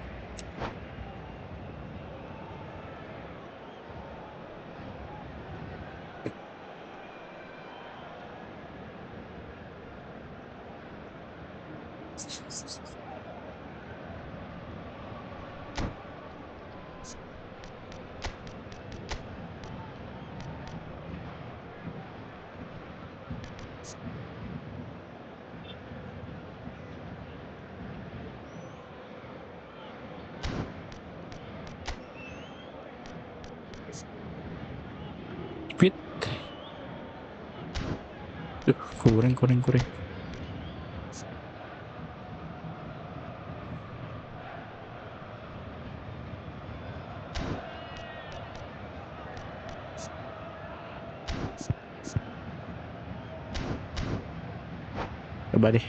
Speed. Kurang. Coba deh.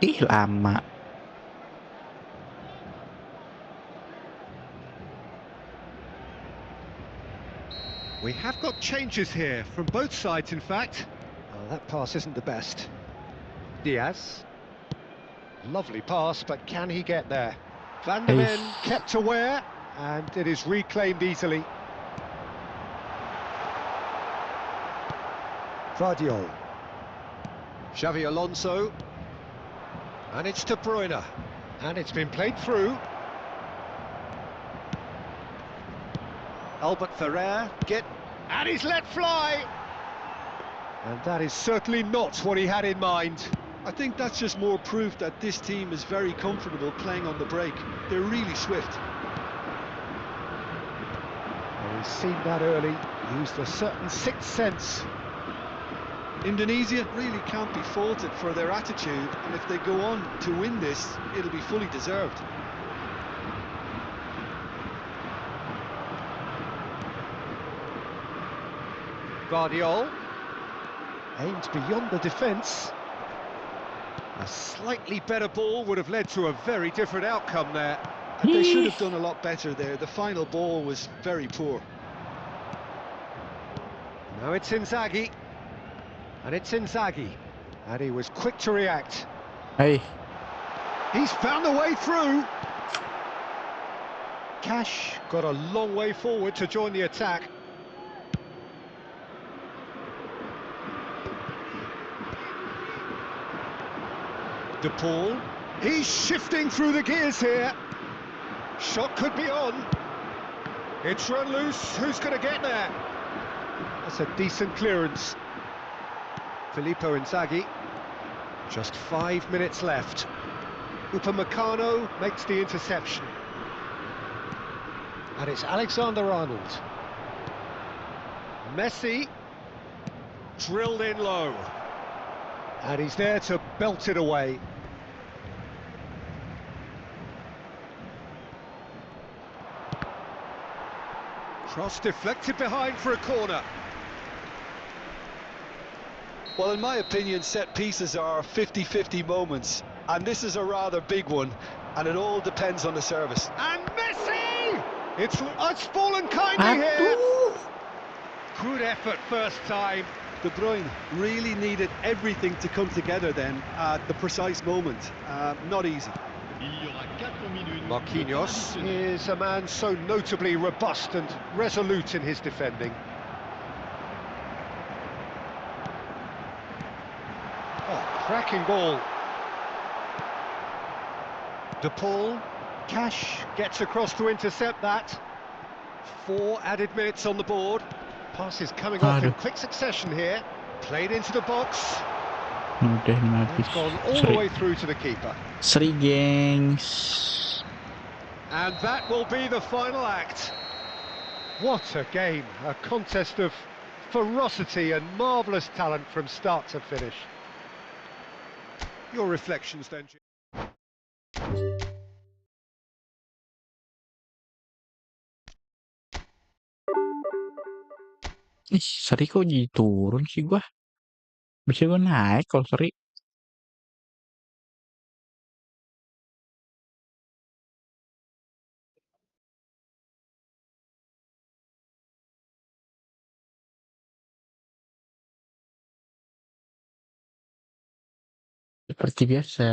Ih, lama. We have got changes here from both sides, in fact. Well, that pass isn't the best. Diaz. Lovely pass, but can he get there? Van der Ven kept aware, and it is reclaimed easily. Vardiol. Xavi Alonso. And it's De Bruyne. And it's been played through. Albert Ferrer, and he's let fly! And that is certainly not what he had in mind. I think that's just more proof that this team is very comfortable playing on the break. They're really swift. Well, he's seen that early, used a certain sixth sense. Indonesia really can't be faulted for their attitude, and if they go on to win this, it'll be fully deserved. Vardiol aimed beyond the defence. A slightly better ball would have led to a very different outcome there. And they should have done a lot better there. The final ball was very poor. Now it's Inzaghi. And it's Inzaghi. And he was quick to react. Hey. He's found a way through. Cash got a long way forward to join the attack. De Paul, he's shifting through the gears here. Shot could be on. It's run loose, who's going to get there? That's a decent clearance. Filippo Inzaghi, just 5 minutes left. Upamecano makes the interception. And it's Alexander-Arnold. Messi, drilled in low. And he's there to belt it away. Cross deflected behind for a corner. Well, in my opinion, set pieces are 50-50 moments, and this is a rather big one, and it all depends on the service. And Messi! It's fallen kindly here. Good effort first time. De Bruyne really needed everything to come together then at the precise moment. Not easy. Marquinhos is a man so notably robust and resolute in his defending. Oh, cracking ball. De Paul, Cash gets across to intercept that. 4 added minutes on the board. Passes coming off in quick succession here. Played into the box. It's gone all the way through to the keeper. Seri, gengs. And that will be the final act. What a game. A contest of ferocity and marvellous talent from start to finish. Your reflections then, Jim? Ih, seri kok jadi turun sih gua. Biasanya gua naik kalau seri. seperti biasa.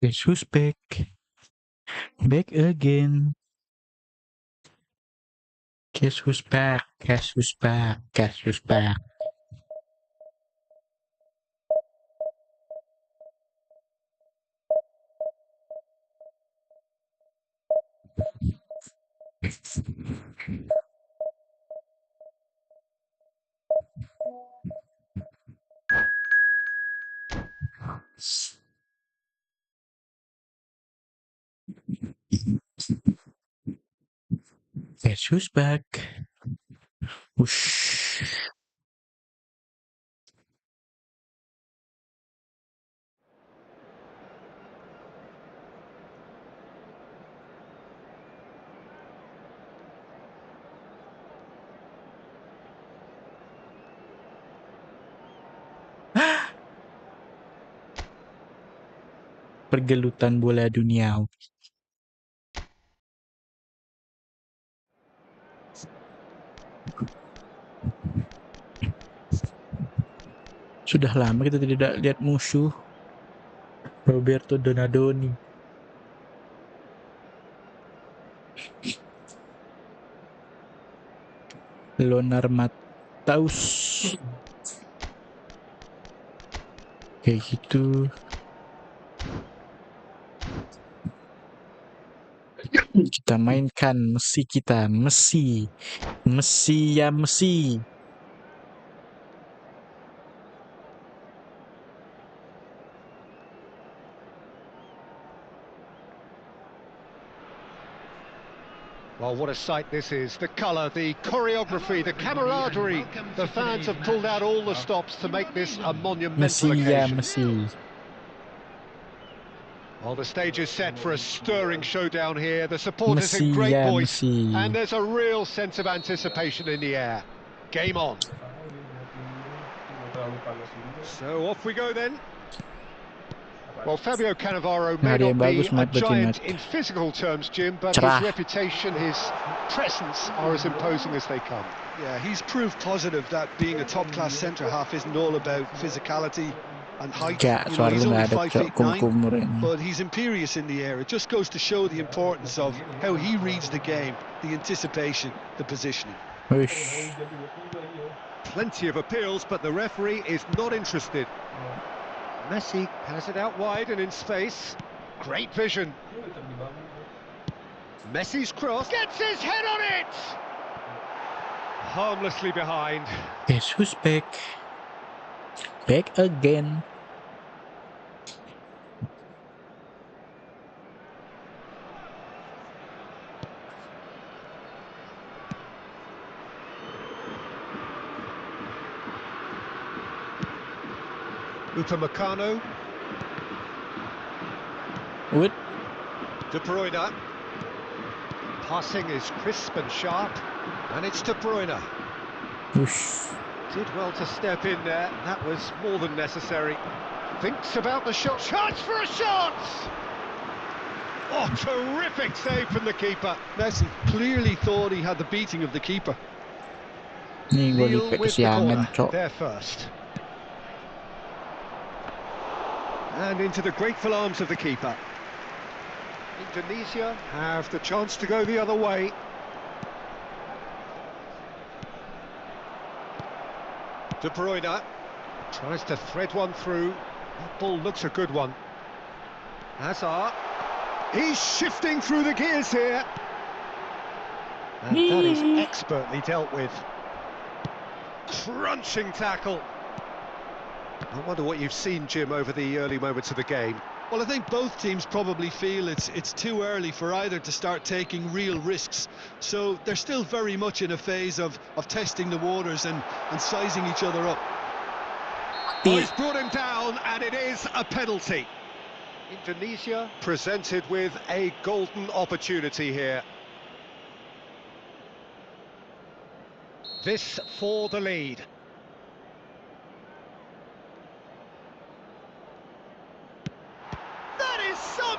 Guess who's back? Back again. Guess who's back? Guess who's back? Guess who's back? Guess who's back? Whoosh. Pergelutan bola dunia. Sudah lama kita tidak lihat musuh Roberto Donadoni. Lonar Mataus. Kayak gitu. Kita mainkan Messi kita. Messi ya Messi. Well, what a sight this is. The colour, the choreography, the camaraderie. The fans have pulled out all the stops to make this a monumental Messi ya occasion. Messi. Well, the stage is set for a stirring showdown here. The supporters in Messi great ya voice. Messi. And there's a real sense of anticipation in the air. Game on. So off we go then. Well, Fabio Cannavaro may not be a giant in physical terms, Jim, but his reputation, his presence are as imposing as they come. Yeah, he's proof positive that being a top-class centre-half isn't all about physicality and height. You know, he's only 5'9", but he's imperious in the air. It just goes to show the importance of how he reads the game, the anticipation, the positioning. Plenty of appeals, but the referee is not interested. Messi has it out wide and in space. Great vision. Messi's cross. Gets his head on it! Harmlessly behind. Guess who's back? Back again. Upamecano. What? De Bruyne. Passing is crisp and sharp. And it's De Bruyne. Whoosh. Did well to step in there. That was more than necessary. Thinks about the shot. Chance for a shot! Oh, terrific save from the keeper. Messi clearly thought he had the beating of the keeper. Neil with the corner. There first. And into the grateful arms of the keeper. Indonesia have the chance to go the other way. De Bruyne tries to thread one through. That ball looks a good one. Hazard. He's shifting through the gears here. And that is expertly dealt with. Crunching tackle. I wonder what you've seen, Jim, over the early moments of the game. Well, I think both teams probably feel it's too early for either to start taking real risks. So they're still very much in a phase of testing the waters and sizing each other up. Oh, he's brought him down, and it is a penalty. Indonesia presented with a golden opportunity here. This for the lead.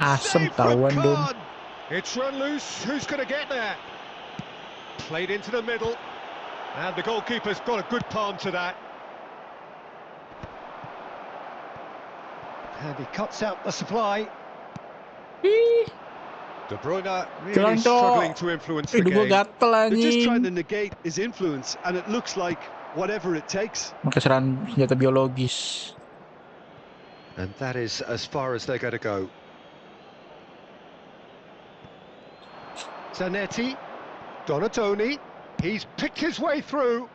Asem tawan dong. It's run loose. Who's going to get there? Played into the middle. And the goalkeeper's got a good palm to that. And he cuts out the supply. De Bruyne really struggling to influence the game. They're just trying to negate his influence, and it looks like whatever it takes. Pakai senjata biologis. And that is as far as they're going to go. Zanetti, Donatoni, he's picked his way through.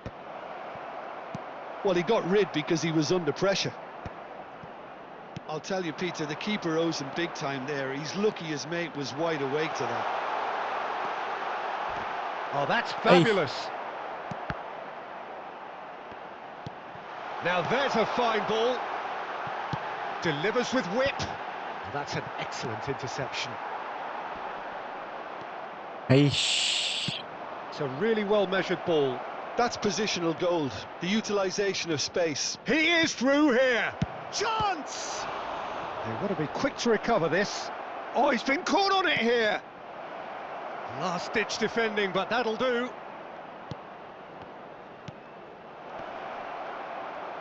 Well, he got rid because he was under pressure. I'll tell you, Peter, the keeper owes him big time there. He's lucky his mate was wide awake to that. Oh, that's fabulous. Now there's a fine ball. Delivers with whip. Oh, that's an excellent interception. Eish. It's a really well-measured ball. That's positional gold, the utilisation of space. He is through here. Chance! They've got to be quick to recover this. Oh, he's been caught on it here. Last-ditch defending, but that'll do.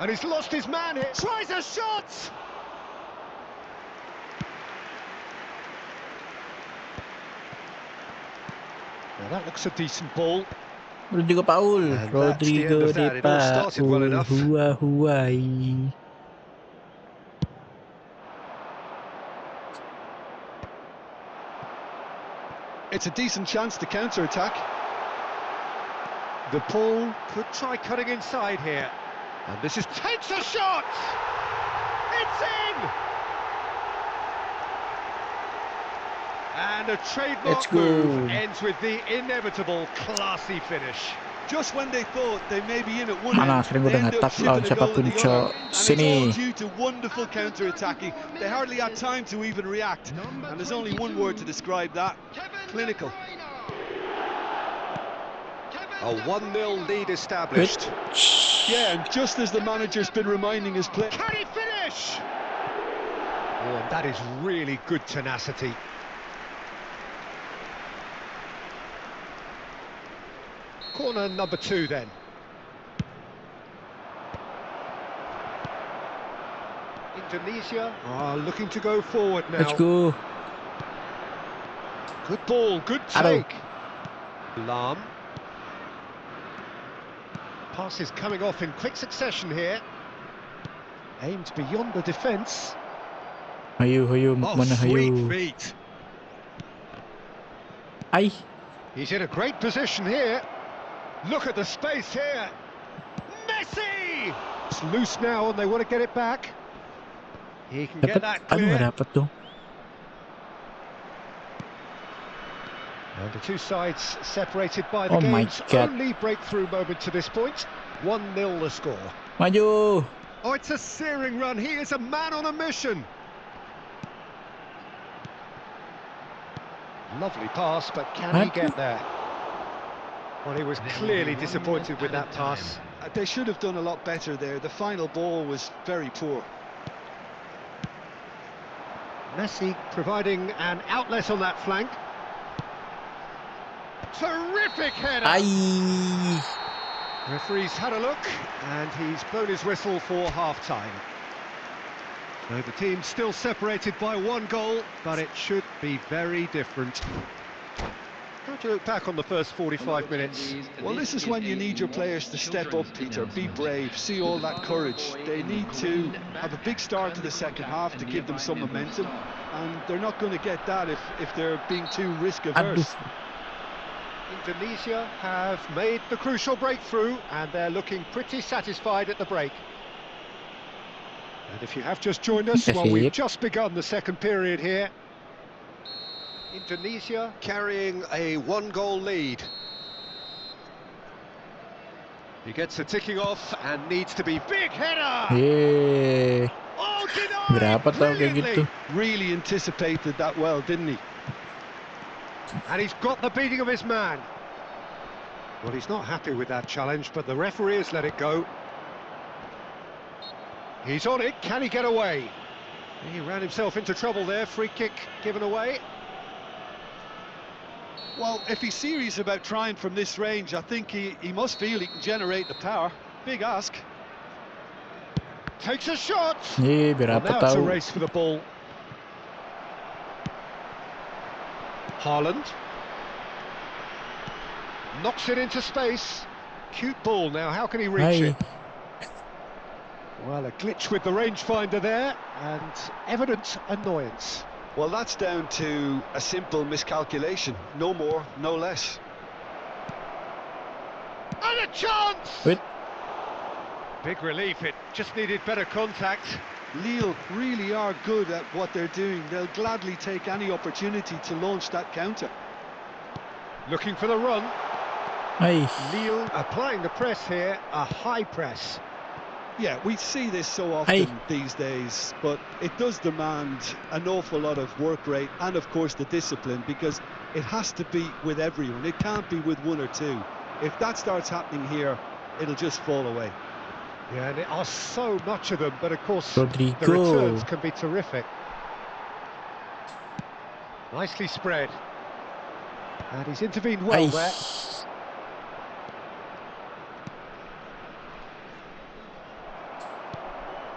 And he's lost his man here. Tries a shot! Now that looks a decent ball. Rodrigo Paul. And Rodrigo that's the end of that. It all started well enough. Huawei. It's a decent chance to counter-attack. The Paul could try cutting inside here. And this is... takes a shot! It's in! And a trademark move ends with the inevitable classy finish. Just when they thought they may be in at one Mana end, sering they udah end up ngetak lawan shipping a goal siapapun, to the other. Cok. And it's Sini. all due to wonderful counter-attacking. They hardly had time to even react. And there's only one word to describe that: clinical. A 1-0 lead established. Yeah, and just as the manager's been reminding his players. Can he finish? Oh, and that is really good tenacity. Corner number 2 then. Indonesia are looking to go forward now. Let's go. Good ball, good Hello. take. Lam. Pass is coming off in quick succession here. Aimed beyond the defence. Hayu, mana sweet hayu. feet. Ay. He's in a great position here. Look at the space here. Messi! It's loose now and they want to get it back. He can get Dapat, that ano clear. nga dapat to? And the two sides separated by the Oh my game's God. only breakthrough moment to this point. 1-0 the score. Maju. Oh, it's a searing run. He is a man on a mission. Lovely pass, but can he get there? Well, he was clearly disappointed with that pass. They should have done a lot better there. The final ball was very poor. Messi providing an outlet on that flank. Terrific header! Ay. Referee's had a look, and he's blown his whistle for half-time. So the team's still separated by 1 goal, but it should be very different. How do you look back on the first 45 minutes? Well, this is when you need your players to step up, Peter. Be brave, see all that courage. They need to have a big start to the second half to give them some momentum, and they're not going to get that if they're being too risk-averse. Indonesia have made the crucial breakthrough, and they're looking pretty satisfied at the break. And if you have just joined us, well, we've just begun the second period here. Indonesia carrying a 1-goal lead. He gets the ticking off and needs to be big header. Yeah. Oh, denied Berapa tau kayak gitu? brilliantly. Really anticipated that well, didn't he? And he's got the beating of his man. Well, he's not happy with that challenge, but the referee has let it go. He's on it. Can he get away? He ran himself into trouble there. Free kick given away. Well, if he's serious about trying from this range, I think he must feel he can generate the power. Big ask. Takes a shot. Yeah, Well, berapa now it's a tahu? race for the ball. Haaland. Knocks it into space. Cute ball now, how can he reach it? Well, a glitch with the rangefinder there, and evident annoyance. Well, that's down to a simple miscalculation. No more, no less. And a chance! Wait. Big relief, it just needed better contact. Lille really are good at what they're doing. They'll gladly take any opportunity to launch that counter. Looking for the run. Meaih. Lille applying the press here, a high press. Yeah, we see this so often these days, but it does demand an awful lot of work rate and, of course, the discipline, because it has to be with everyone. It can't be with one or two. If that starts happening here, it'll just fall away. Yeah, and there are so much of them, but of course, Rodrigo. the returns can be terrific. Nicely spread. And he's intervened well Meaih. there.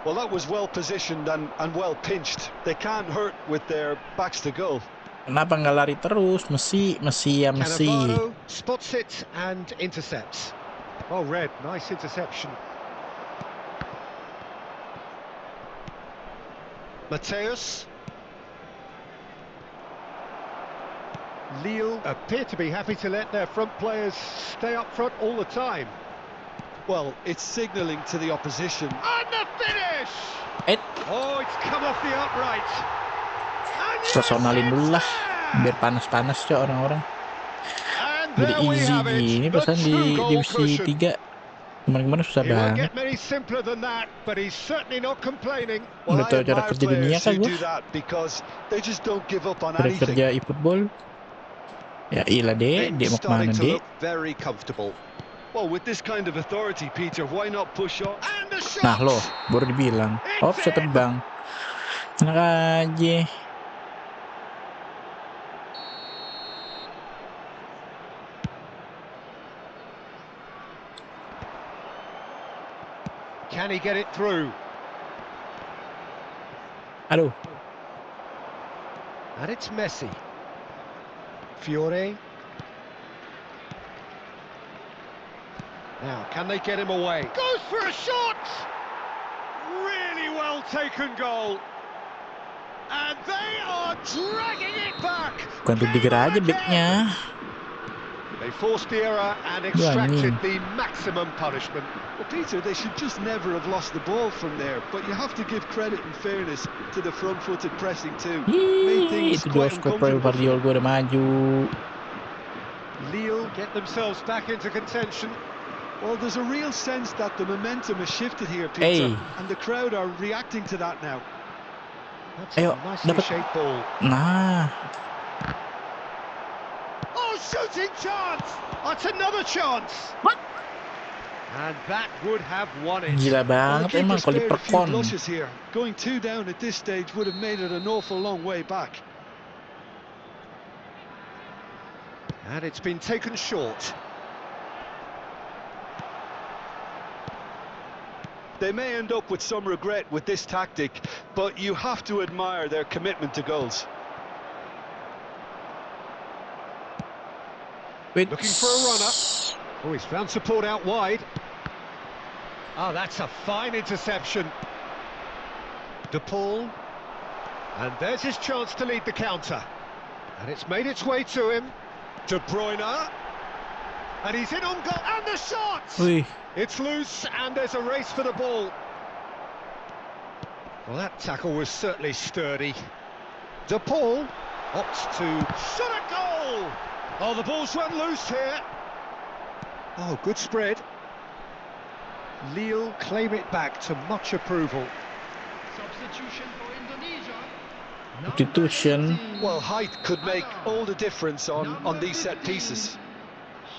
Well, that was well positioned and well pinched. They can't hurt with their backs to goal. Kenapa nggak lari terus? Messi. Cannavaro spots it and intercepts. Oh, Red, nice interception. Mateus. Lille appear to be happy to let their front players stay up front all the time. Well, it's signalling to the opposition. And the finish! Oh, it's come off the upright. Personalin dulu lah, biar panas-panas cok orang-orang. Jadi easy gini pesan di divisi 3. Kemarin-kemarin susah banget. Udah tau cara kerja dunia kan gue? Cara kerja e-football. Ya ilah dek mau kemana dek? Well, with this kind of authority, Peter, why not push on? Nah lo, baru dibilang. Oh, bisa terbang. Enak aja. Can he get it through? Aduh. And it's Messi. Fiore. Now, can they get him away? Goes for a shot! Really well taken goal. And they are dragging it back. Bukan tuh digerak aja backnya. They forced the error and extracted the maximum punishment. Well, Peter, they should just never have lost the ball from there. But you have to give credit and fairness to the front-footed pressing too. Itu dua skor Guardiola gue udah maju. Lille get themselves back into contention. Well, there's a real sense that the momentum has shifted here, Peter, Hey. and the crowd are reacting to that now. That's a nicely shaped ball. Nah. Oh, shooting chance! That's another chance. What? And that would have won it. Gila banget emang kalau diperkon. Here. Going 2 down at this stage would have made it an awful long way back. And it's been taken short. They may end up with some regret with this tactic, but you have to admire their commitment to goals. Looking for a runner. Oh, he's found support out wide. Oh, that's a fine interception. De Paul. And there's his chance to lead the counter. And it's made its way to him. De Bruyne. And he's in on goal. And the shot! Wih. It's loose, and there's a race for the ball. Well, that tackle was certainly sturdy. De Paul opts to shot a goal! Oh, the ball's run loose here. Oh, good spread. Lille claim it back to much approval. Substitution for Indonesia. Substitution. Well, height could make all the difference on these set pieces.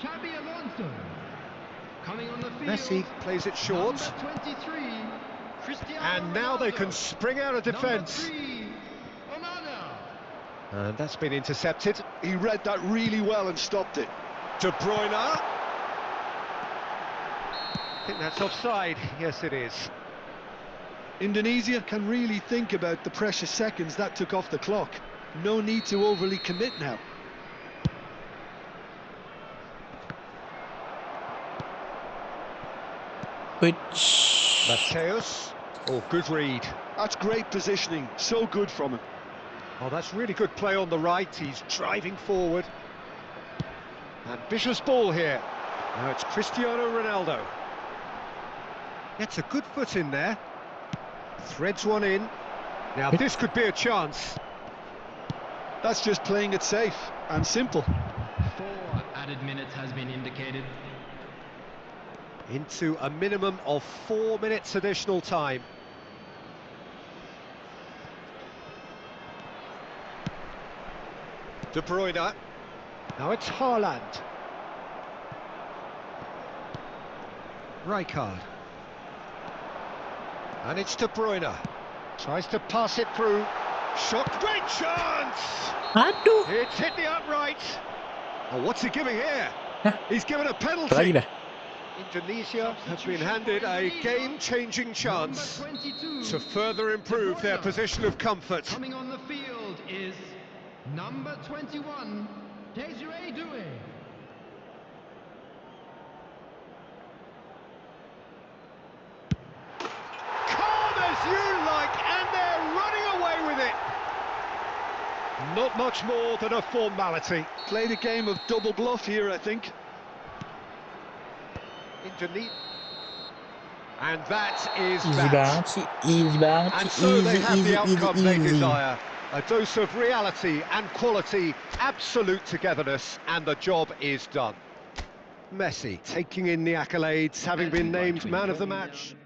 Xabi Alonso. Coming on the field. Messi plays it short. Number 23. Cristiano And now they can Ronaldo. spring out of defence. Number 3. Onana. And that's been intercepted. He read that really well and stopped it. De Bruyne. I think that's offside. Yes, it is. Indonesia can really think about the precious seconds that took off the clock. No need to overly commit now. Mateus. Oh, good read. That's great positioning, so good from him. Oh, that's really good play on the right. He's driving forward. Ambitious ball here. Now it's Cristiano Ronaldo. Gets a good foot in there. Threads one in. Now this could be a chance. That's just playing it safe and simple. 4 added minutes has been indicated. Into a minimum of 4 minutes additional time. De Bruyne. Now it's Haaland. Rijkaard. And it's De Bruyne. Tries to pass it through. Shot, great chance! Aduh. It's hit the upright. Oh, what's he giving here? He's given a Lagi penalty. dah. Indonesia have been handed a game-changing chance Number 22. to further improve their position of comfort. Coming on the field is number 21, Desiree Doué. Calm as you like, and they're running away with it. Not much more than a formality. Played a game of double bluff here, I think. Indonesia. And that is Easy that. banget sih. Easy banget And sih. so they Easy, have easy, the outcome easy, they easy. desire. A dose of reality and quality, absolute togetherness, and the job is done. Messi taking in the accolades, having been named man of the match.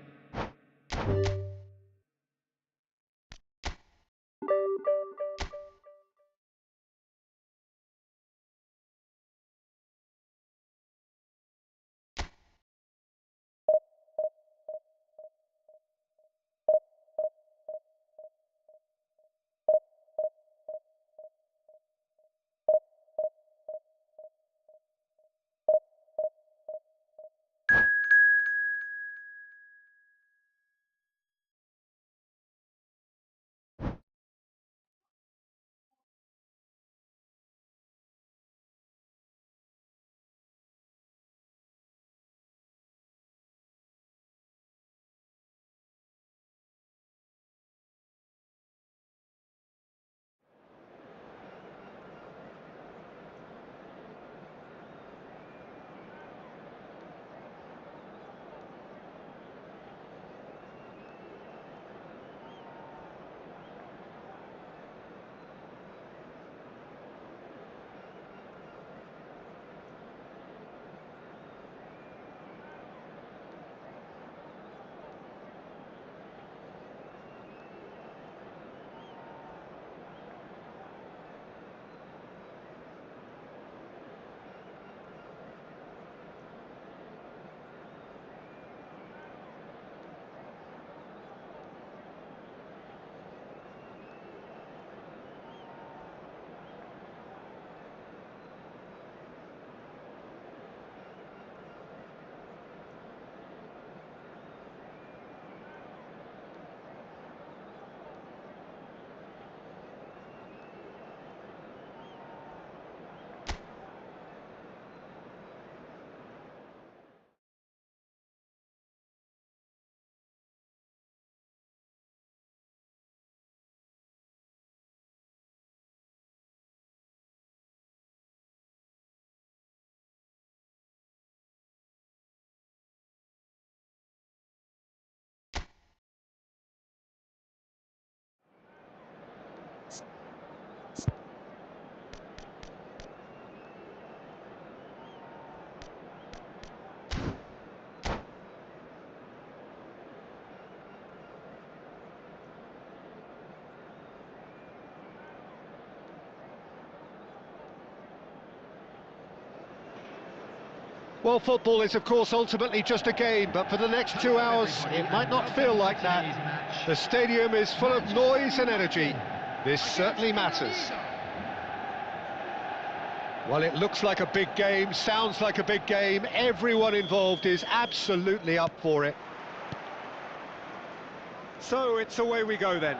Well, football is, of course, ultimately just a game, but for the next 2 hours, it might not feel like that. The stadium is full of noise and energy. This certainly matters. Well, it looks like a big game, sounds like a big game. Everyone involved is absolutely up for it. So it's away we go then.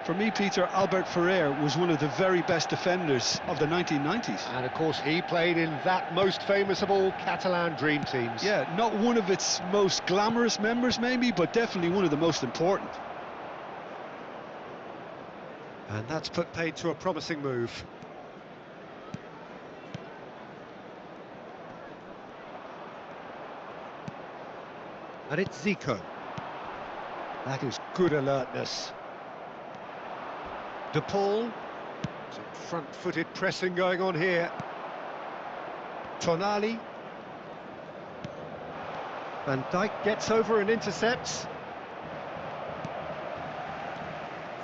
For me, Peter, Albert Ferrer was one of the very best defenders of the 1990s. And of course he played in that most famous of all Catalan dream teams. Yeah, not one of its most glamorous members maybe, but definitely one of the most important. And that's put paid to a promising move. And it's Zico. That is good alertness. De Paul. Some front-footed pressing going on here. Tonali. Van Dijk gets over and intercepts.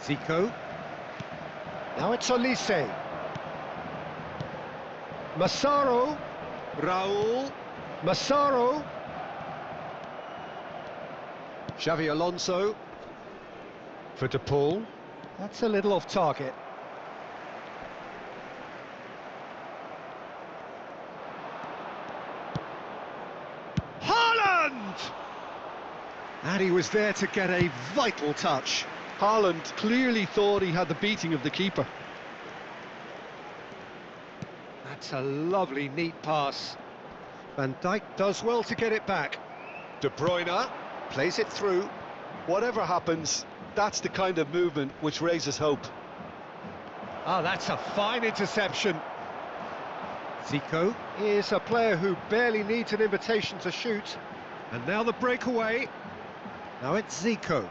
Zico. Now it's Olise. Massaro. Raul. Massaro. Xavi Alonso. For De Paul. That's a little off target. Haaland! And he was there to get a vital touch. Haaland clearly thought he had the beating of the keeper. That's a lovely, neat pass. Van Dijk does well to get it back. De Bruyne plays it through. Whatever happens, that's the kind of movement which raises hope. Ah, that's a fine interception. Zico is a player who barely needs an invitation to shoot. And now the breakaway. Now it's Zico.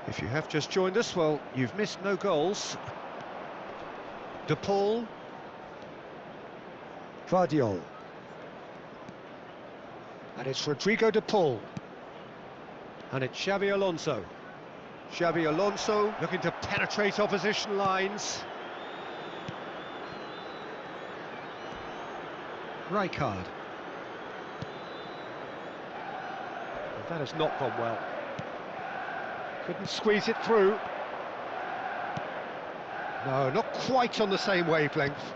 If you have just joined us, well, you've missed no goals. De Paul. Guardiola. And it's Rodrigo De Paul. And it's Xavi Alonso. Xavi Alonso looking to penetrate opposition lines. Rijkaard. That has not gone well. Couldn't squeeze it through. No, not quite on the same wavelength.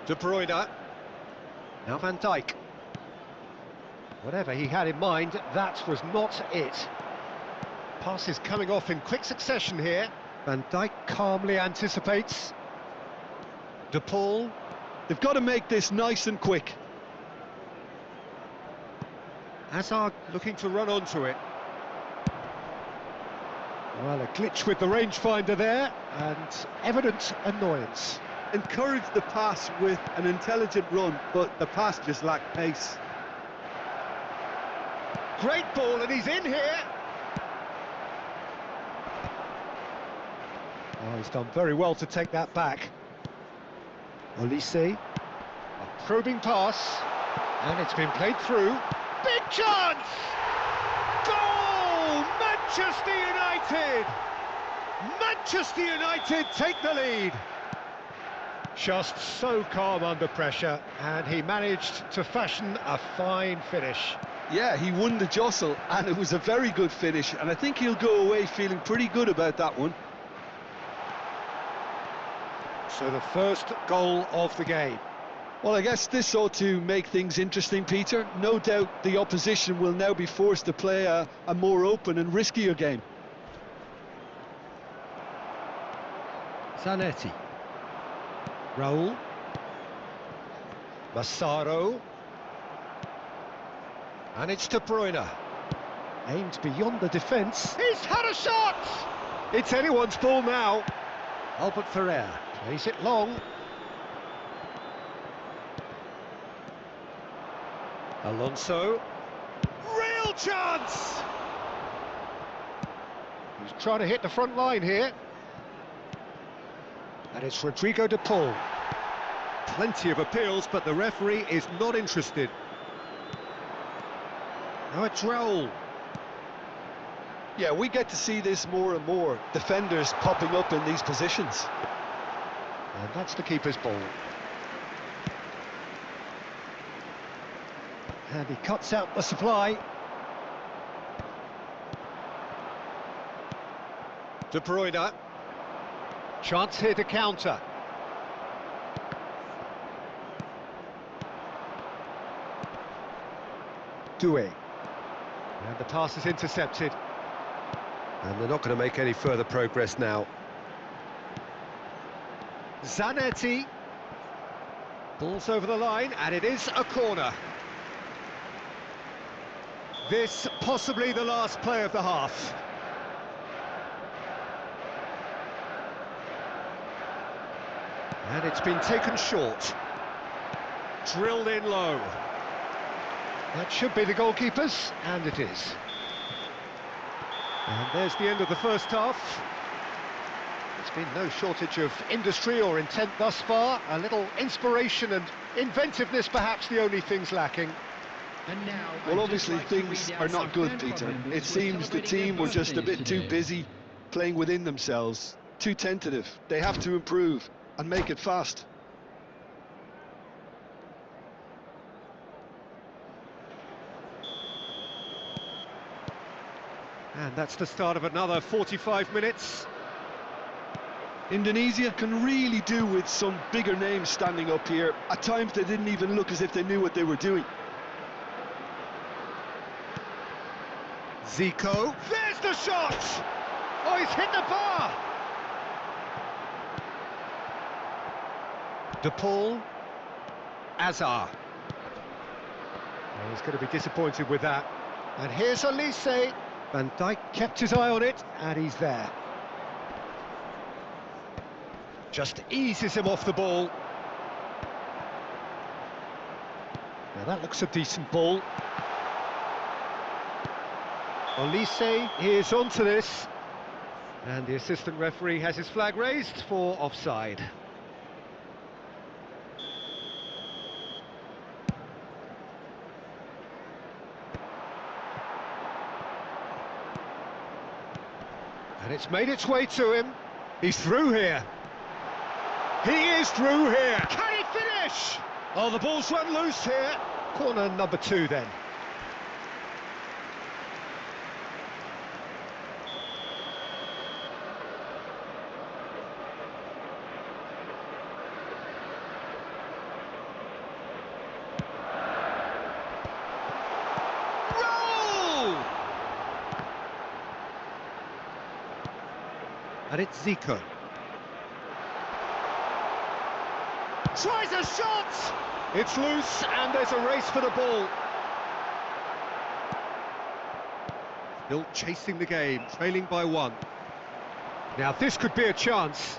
De Bruyne. Now Van Dijk. Whatever he had in mind, that was not it. Passes coming off in quick succession here. Van Dijk calmly anticipates. De Paul. They've got to make this nice and quick. Hazard looking to run onto it. Well, a glitch with the rangefinder there, and evident annoyance. Encouraged the pass with an intelligent run, but the pass just lacked pace. Great ball, and he's in here. Oh, he's done very well to take that back. Olise. A probing pass, and it's been played through. Big chance! Goal! Manchester United! Manchester United take the lead. Just so calm under pressure, and he managed to fashion a fine finish. Yeah, he won the jostle, and it was a very good finish, and I think he'll go away feeling pretty good about that one. So the first goal of the game. Well, I guess this ought to make things interesting, Peter. No doubt the opposition will now be forced to play a more open and riskier game. Zanetti. Raul. Massaro. And it's De Bruyne. Aimed beyond the defence. He's had a shot! It's anyone's ball now. Albert Ferrer plays it long. Alonso. Real chance! He's trying to hit the front line here. And it's Rodrigo De Paul. Plenty of appeals, but the referee is not interested. Now it's Raul. Yeah, we get to see this more and more. Defenders popping up in these positions. And that's the keeper's ball. And he cuts out the supply. De Bruyne. Chance here to counter. Doué. And the pass is intercepted. And they're not going to make any further progress now. Zanetti. Ball's over the line, and it is a corner. This possibly the last play of the half. And it's been taken short. Drilled in low. That should be the goalkeeper's, and it is. And there's the end of the first half. There's been no shortage of industry or intent thus far. A little inspiration and inventiveness, perhaps the only things lacking. Well, obviously things are not good, Peter. It seems the team were just a bit too busy playing within themselves, too tentative. They have to improve and make it fast. And that's the start of another 45 minutes. Indonesia can really do with some bigger names standing up here. At times they didn't even look as if they knew what they were doing. Zico, there's the shot! Oh, he's hit the bar! De Paul, Azar. Oh, he's going to be disappointed with that. And here's Elise. Van Dijk kept his eye on it, and he's there. Just eases him off the ball. Now that looks a decent ball. Elise is onto this. And the assistant referee has his flag raised for offside. And it's made its way to him. He's through here. He is through here. Can he finish? Oh, the ball's run loose here. Corner number 2 then. And it's Zico. Tries a shot! It's loose, and there's a race for the ball. Still chasing the game, trailing by 1. Now this could be a chance.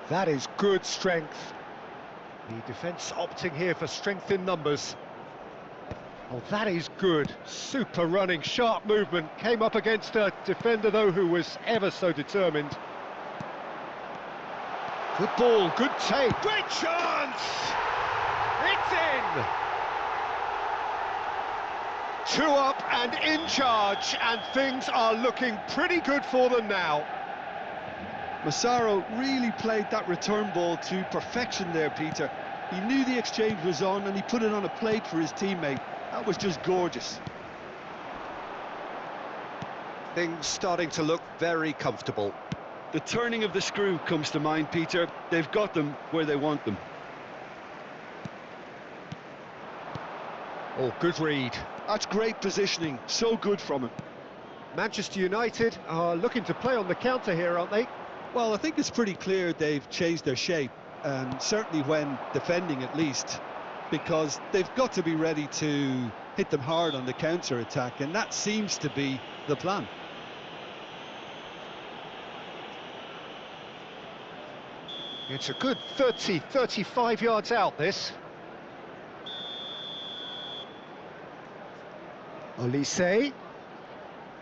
That is good strength. The defence opting here for strength in numbers. Oh, that is good. Super running, sharp movement. Came up against a defender, though, who was ever so determined. Good ball, good take. Great chance! It's in! 2 up and in charge, and things are looking pretty good for them now. Massaro really played that return ball to perfection there, Peter. He knew the exchange was on and he put it on a plate for his teammate. That was just gorgeous. Things starting to look very comfortable. The turning of the screw comes to mind, Peter. They've got them where they want them. Oh, good read. That's great positioning. So good from him. Manchester United are looking to play on the counter here, aren't they? Well, I think it's pretty clear they've changed their shape, and certainly when defending at least, because they've got to be ready to hit them hard on the counter-attack, and that seems to be the plan. It's a good 30, 35 yards out, this. Elise.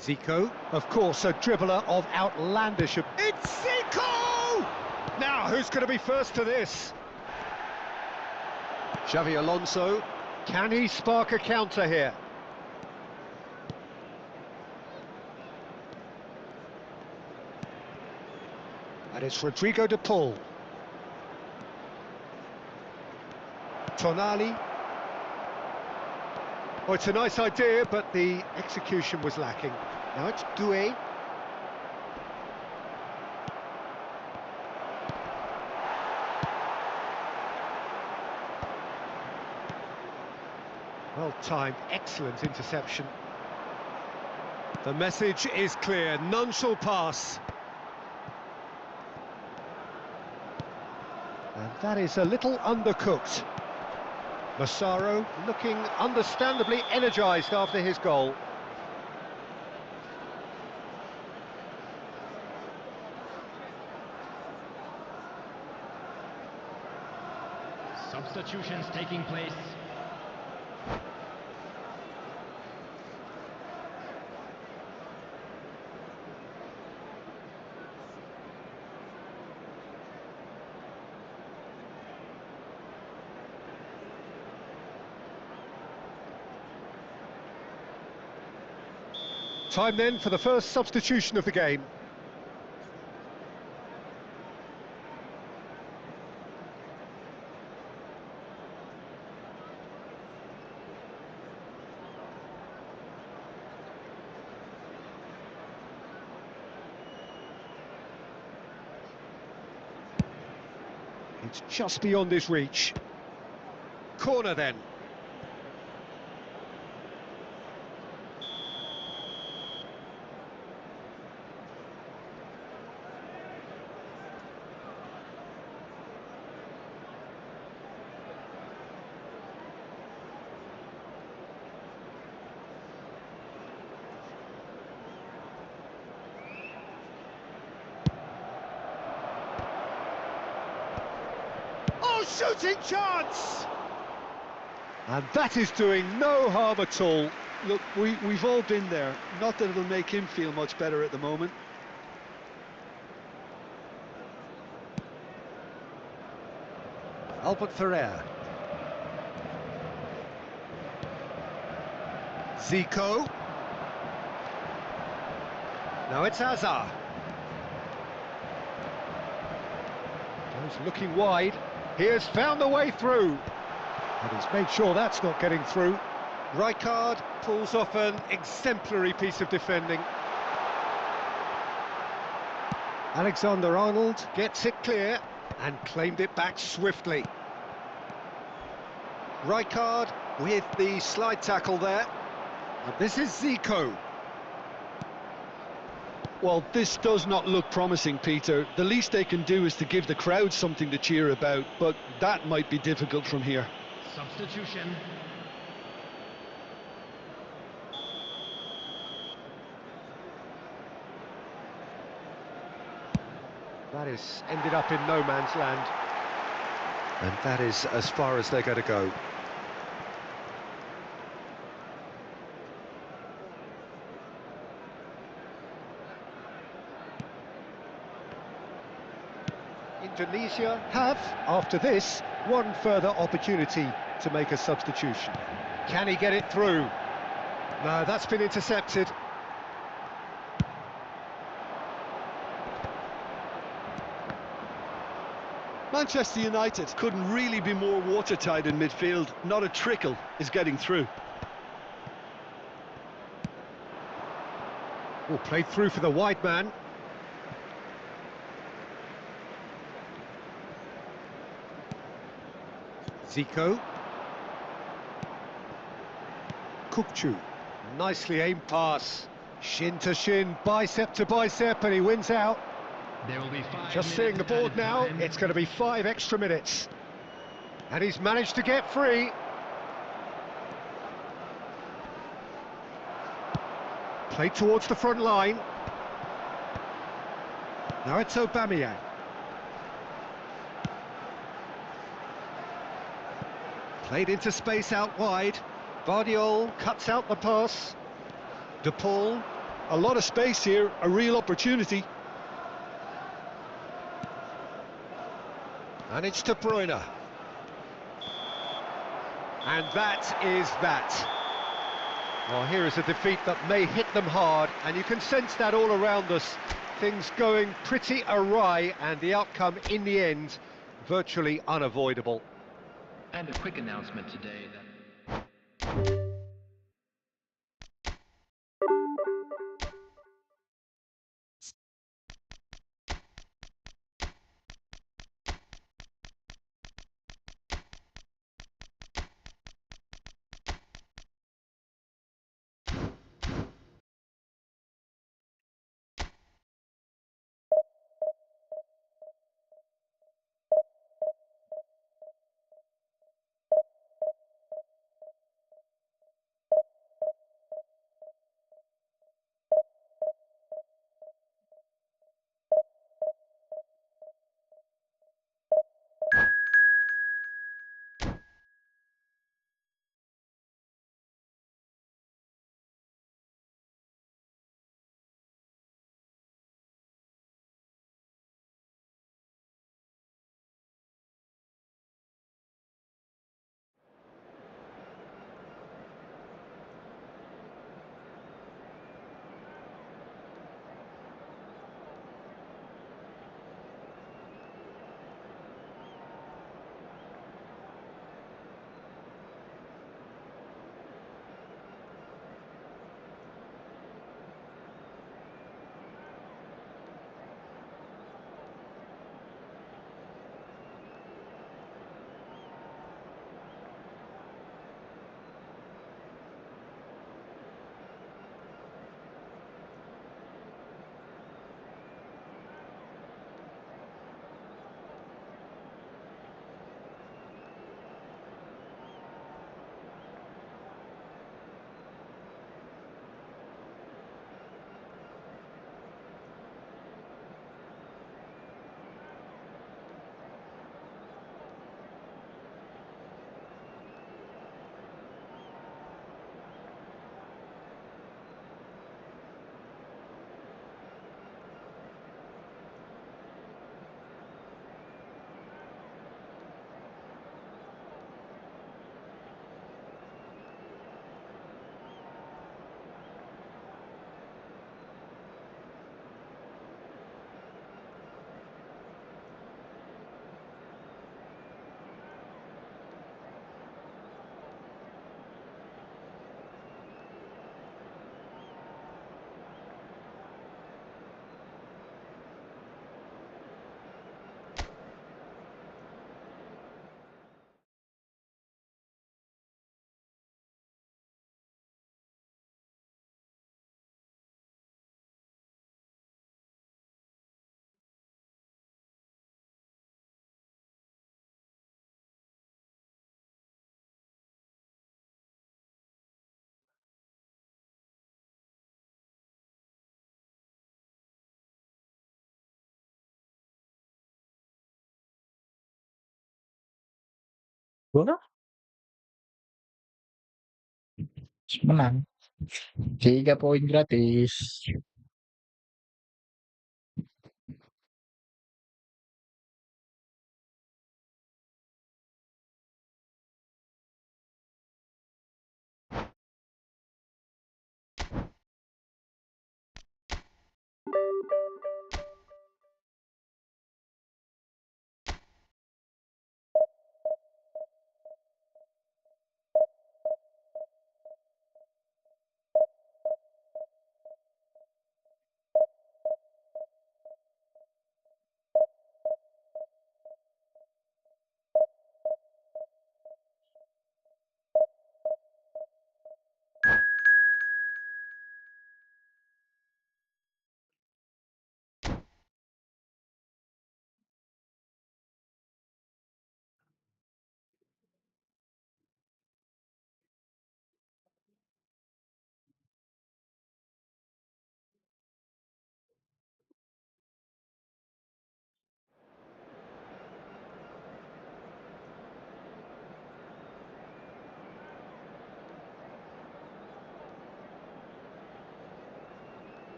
Zico. Of course, a dribbler of outlandish... It's Zico! Now, who's going to be first to this? Xavi Alonso. Can he spark a counter here? And it's Rodrigo de Paul. Tonali. Oh, it's a nice idea, but the execution was lacking. Now it's Doué. Well timed, excellent interception. The message is clear, none shall pass. And that is a little undercooked. Massaro looking understandably energised after his goal. Substitutions taking place. Time then for the first substitution of the game. It's just beyond his reach. Corner then. Oh, shooting chance! And that is doing no harm at all. Look, we've all been there. Not that it'll make him feel much better at the moment. Albert Ferrer. Zico. Now it's Hazard. Goes looking wide. He has found the way through. And he's made sure that's not getting through. Rijkaard pulls off an exemplary piece of defending. Alexander-Arnold gets it clear and claimed it back swiftly. Rijkaard with the slide tackle there. And this is Zico. Well, this does not look promising, Peter. The least they can do is to give the crowd something to cheer about, but that might be difficult from here. Substitution. That is ended up in no man's land. And that is as far as they're going to go. Indonesia have, after this, one further opportunity to make a substitution. Can he get it through? No, that's been intercepted. Manchester United couldn't really be more watertight in midfield. Not a trickle is getting through. Oh, played through for the wide man. Zico. Kukçu. Nicely aimed pass. Shin to shin, bicep to bicep, and he wins out. There will be 5 Just seeing the minutes board added now, time. it's going to be 5 extra minutes. And he's managed to get free. Played towards the front line. Now it's Aubameyang. Played into space out wide. Vardiol cuts out the pass. De Paul. A lot of space here, a real opportunity. And it's De Bruyne. And that is that. Well, here is a defeat that may hit them hard, and you can sense that all around us. Things going pretty awry, and the outcome in the end virtually unavoidable. And a quick announcement today that Wah, menang. 3 poin gratis.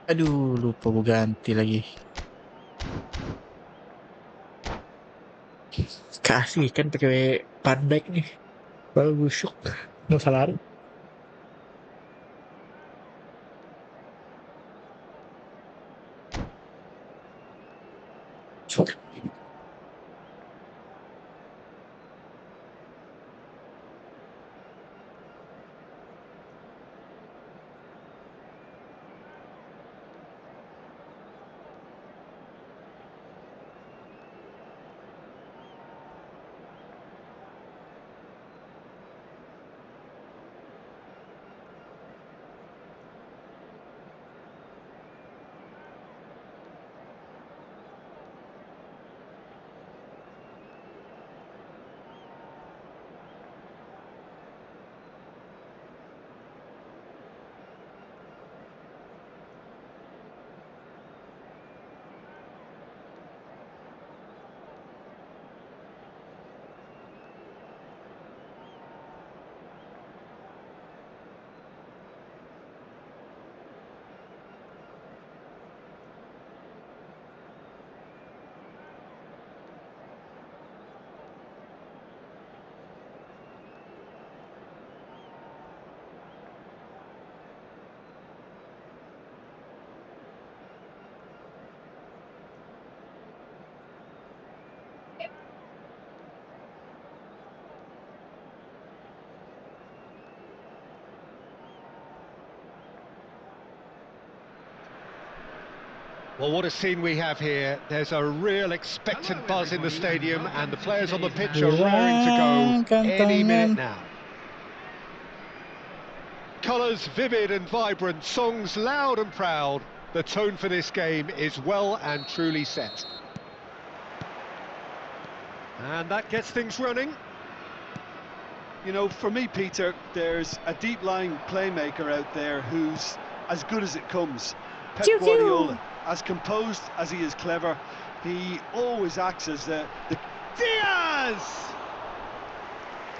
Aduh, lupa gue ganti lagi. Kasih kan pakai pandek nih. Baru busuk. Nggak usah lari. Well, what a scene we have here. There's a real expectant buzz in the stadium, and the players on the pitch are raring to go any minute now. Colours vivid and vibrant, songs loud and proud. The tone for this game is well and truly set. And that gets things running. You know, for me, Peter, there's a deep-lying playmaker out there who's as good as it comes. Pep Guardiola, as composed as he is clever, he always acts as the Diaz!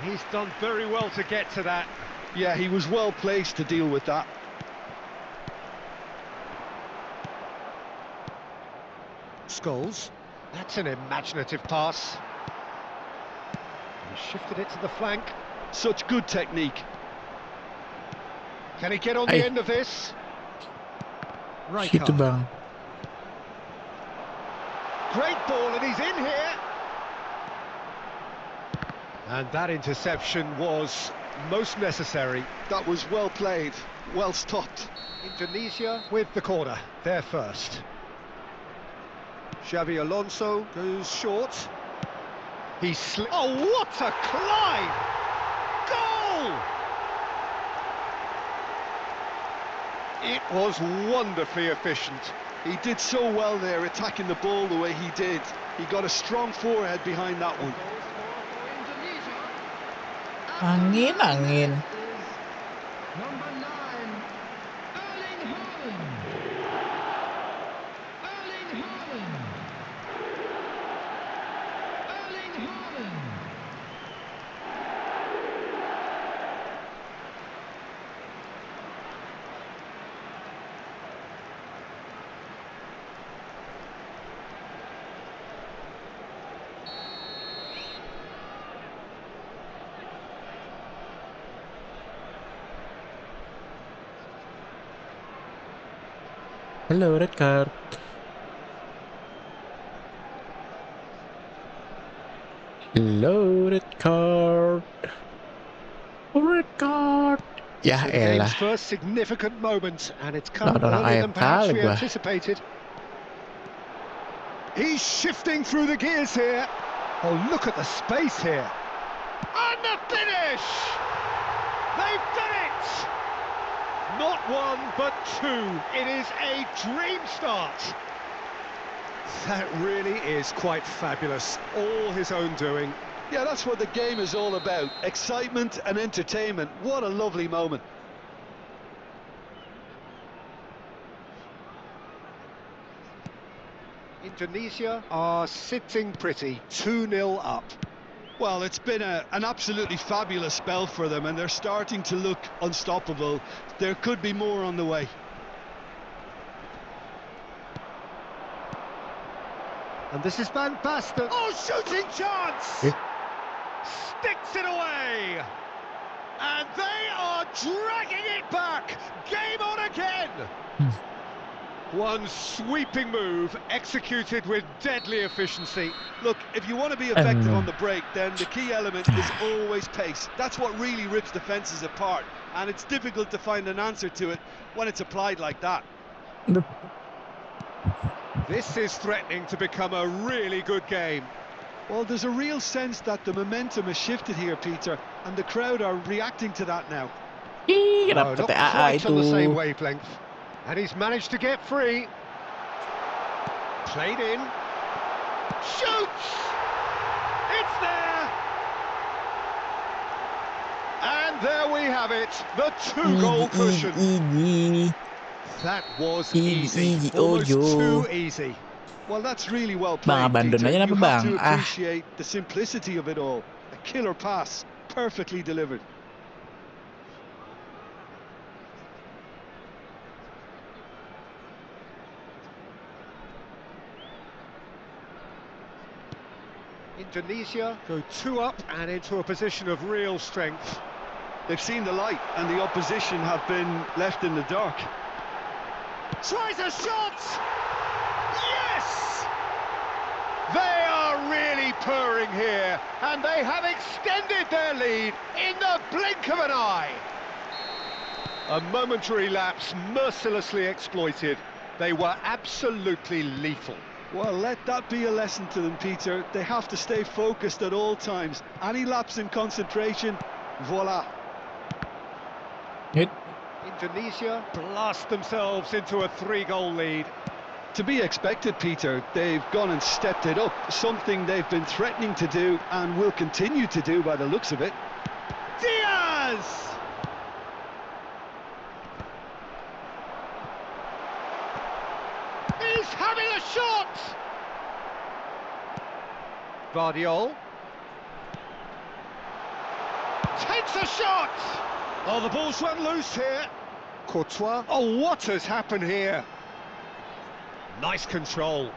He's done very well to get to that. Yeah, he was well placed to deal with that. Scholes. That's an imaginative pass. He shifted it to the flank. Such good technique. Can he get on the end of this? Gitu bang. Great ball, and he's in here. And that interception was most necessary. That was well played, well stopped. Indonesia with the corner, they're first. Xavi Alonso goes short. Oh, what a climb! Goal! It was wonderfully efficient. He did so well there, attacking the ball the way he did. He got a strong forehead behind that one. Angin. Number 9, Erling Haaland. Erling Haaland. Erling Haaland. Hello, red card. Hello, red card. Red card. Ya The game's elah. first significant moment, and it's come Ada orang earlier than perhaps AFK we gua. anticipated. He's shifting through the gears here. Oh, look at the space here. And the finish! They've done it! Not one, but two. It is a dream start. That really is quite fabulous. All his own doing. Yeah, that's what the game is all about. Excitement and entertainment. What a lovely moment. Indonesia are sitting pretty, 2-0 up. Well, it's been an absolutely fabulous spell for them, and they're starting to look unstoppable. There could be more on the way. And this is Van Basten. Oh, shooting chance! Sticks it away! And they are dragging it back! Game on again! One sweeping move, executed with deadly efficiency. Look, if you want to be effective on the break, then the key element is always pace. That's what really rips defences apart, and it's difficult to find an answer to it when it's applied like that. This is threatening to become a really good game. Well, there's a real sense that the momentum has shifted here, Peter, and the crowd are reacting to that now. Ih, No, dapat not AA quite on the same itu. wavelength. And he's managed to get free. Played in. Shoots! It's there! And there we have it, the two-goal cushion. Easy. That was Easy, easy, easy, almost Ojo. too easy. Well, that's really well Bang, played, abandon Peter. aja You nama, have Bang. to Ah. appreciate the simplicity of it all. A killer pass, perfectly delivered. Indonesia go 2 up and into a position of real strength. They've seen the light, and the opposition have been left in the dark. Tries a shot! Yes! They are really purring here, and they have extended their lead in the blink of an eye. A momentary lapse mercilessly exploited. They were absolutely lethal. Well, let that be a lesson to them, Peter. They have to stay focused at all times. Any lapse in concentration, voila. Hit. Indonesia blast themselves into a 3-goal lead. To be expected, Peter. They've gone and stepped it up, something they've been threatening to do and will continue to do by the looks of it. Diaz! He's having a shot! Vardiol takes a shot! Oh, the ball's run loose here. Courtois. Oh, what has happened here? Nice control.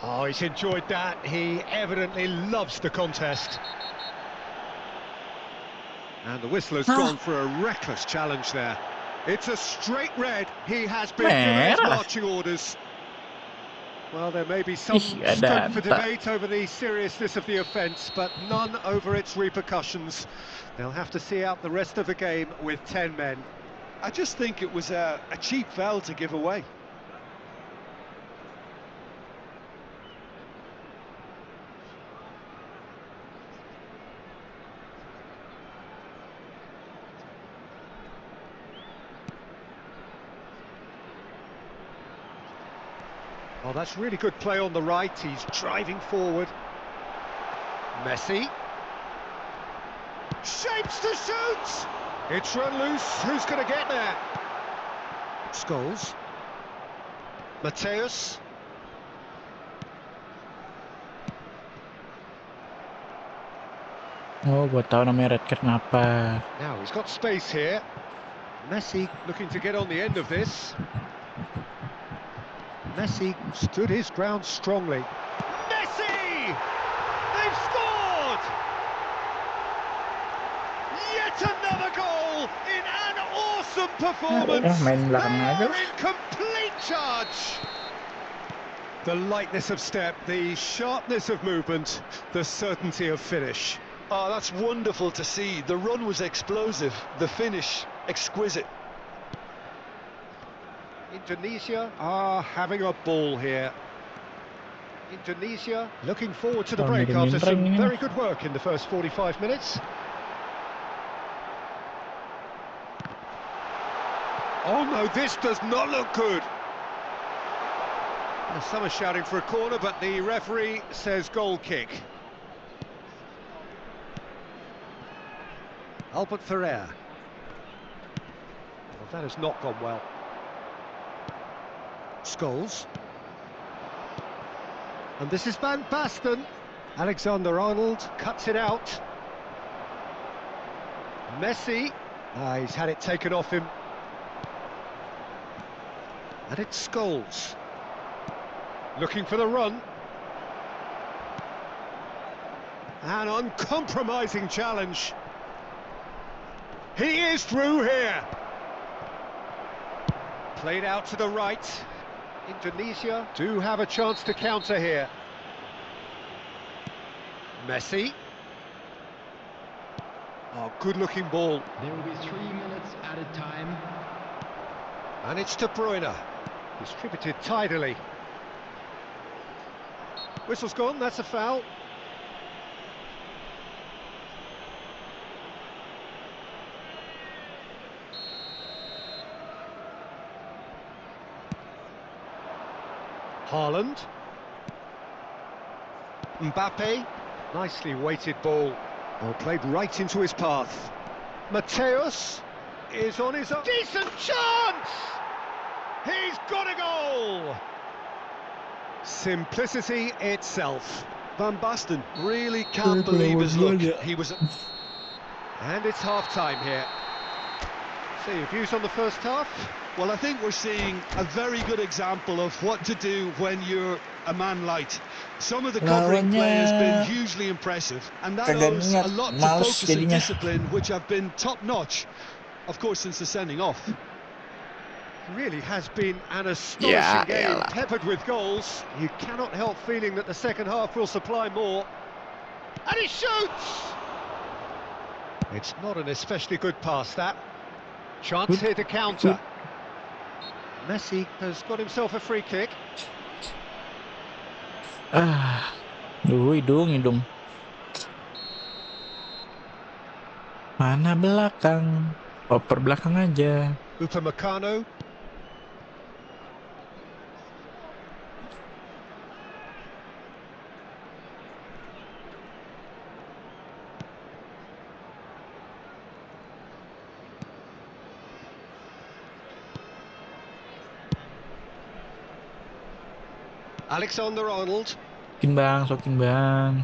Oh, he's enjoyed that. He evidently loves the contest. And the whistler's gone for a reckless challenge there. It's a straight red. He has been given his Merah. marching orders. Well, there may be some Ih, scope ada for debate over the seriousness of the offence, but none over its repercussions. They'll have to see out the rest of the game with 10 men. I just think it was a cheap foul to give away. Oh, that's really good play on the right. He's driving forward. Messi. Shapes to shoot! It's run loose. Who's going to get there? Scholes. Mateus. Oh, gua tahu namanya red card kenapa. Now he's got space here. Messi looking to get on the end of this. Messi stood his ground strongly. Messi! They've scored! Yet another goal in an awesome performance. Main belakang aja. They're in complete charge. The lightness of step, the sharpness of movement, the certainty of finish. Oh, that's wonderful to see. The run was explosive, the finish exquisite. Indonesia are having a ball here. Indonesia looking forward to the break after some very good work in the first 45 minutes. Oh no, this does not look good. Some are shouting for a corner, but the referee says goal kick. Albert Ferrer. Well, that has not gone well. Scholes. And this is Van Basten. Alexander-Arnold cuts it out. Messi. He's had it taken off him. And it's Scholes. Looking for the run. An uncompromising challenge. He is through here. Played out to the right. Indonesia do have a chance to counter here. Messi. Oh, good-looking ball. There will be 3 minutes added time. And it's De Bruyne. Distributed tidily. Whistle's gone, that's a foul. Haaland. Mbappe. Nicely weighted ball. Oh, played right into his path. Mateus is on his own. Decent chance! He's got a goal! Simplicity itself. Van Basten really can't believe his luck. He was... And it's half-time here. So your views on the first half? Well, I think we're seeing a very good example of what to do when you're a man light. Some of the covering play has been hugely impressive, and that owes a lot to focus and discipline, which have been top-notch, of course, since the sending off. Really has been an astonishing game, peppered with goals. You cannot help feeling that the second half will supply more. And he shoots! It's not an especially good pass, that. Chance here to counter. Messi has got himself a free kick. Hidung. Mana belakang? Oper belakang aja. Upamecano. Alexander-Arnold. Sokin bang.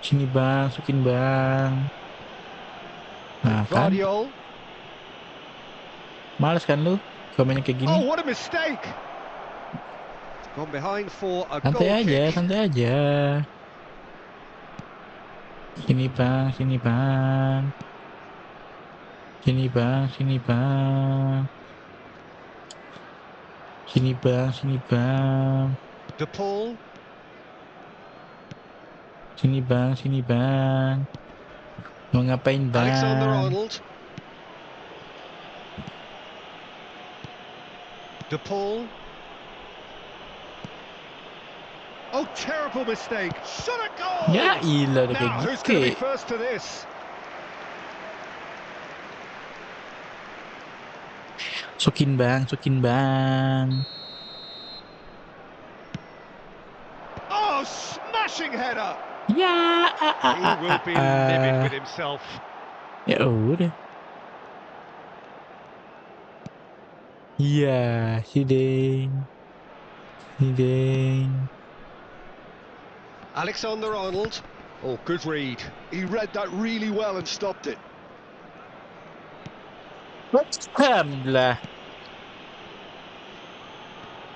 Sini bang, sokin bang. Nah kan? Guardiol. Males kan lu? Komennya kayak gini. Oh, what a mistake! Gone behind for a Santai goal aja, kick. santai aja. Sini bang, sini bang. Sini bang, sini bang. Sini bang, sini bang. De Paul. Sini bang, sini bang. Mau ngapain bang? Alexander-Arnold. De Paul. Oh, terrible mistake. Shot a goal. Ya ilah udah kayak Now, who's going to be gitu. first to this? Sokin bang, sokin bang. Oh, smashing header. Ya, He will be livid with himself. Ya udah. Iya, hiding. Alexander-Arnold. Oh, good read. He read that really well and stopped it. Alhamdulillah.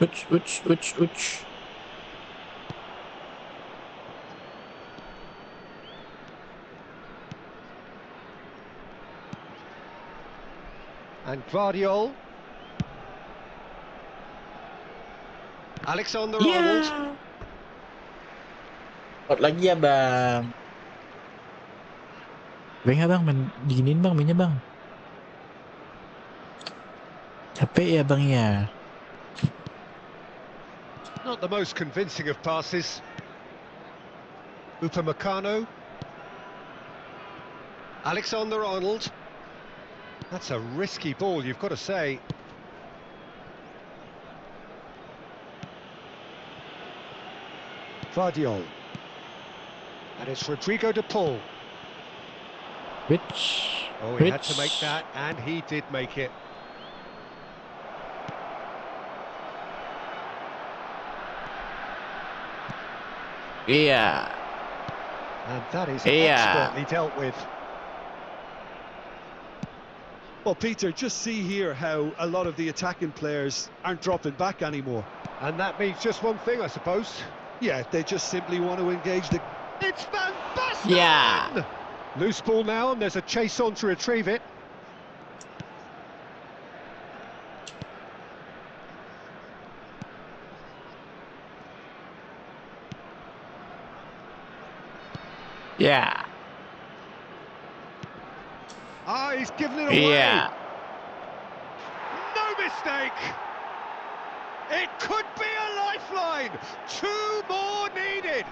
Uch. And Guardiol. Alexander-Arnold. Iya. Out lagi ya bang. Bang ya bang, main diginin bang, mainnya bang. Capek ya bang ya. Not the most convincing of passes. Upamecano. Alexander-Arnold. That's a risky ball, you've got to say. Guardiol. And it's Rodrigo de Paul. Oh, he had to make that, and he did make it. Iya. And that is expertly dealt with. Well, Peter, just see here how a lot of the attacking players aren't dropping back anymore. And that means just one thing, I suppose. Yeah, they just simply want to engage the... It's Van Basten! Yeah. Loose ball now, and there's a chase on to retrieve it. Yeah. Ah, he's given it away. Yeah. No mistake. It could be a lifeline. 2 more needed.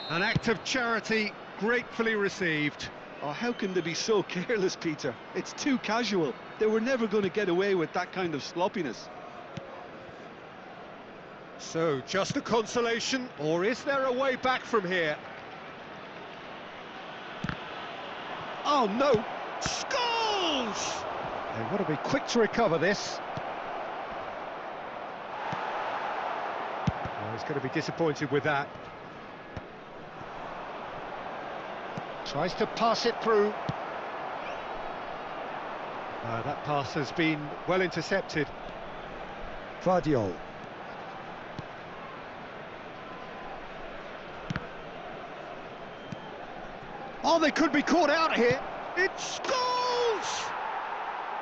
An act of charity gratefully received. Oh, how can they be so careless, Peter? It's too casual. They were never going to get away with that kind of sloppiness. So, just a consolation, or is there a way back from here? Oh, no. Scores! They want to be quick to recover this. Oh, he's going to be disappointed with that. Tries to pass it through. That pass has been well intercepted. Guardiol. Oh, they could be caught out here. It scores!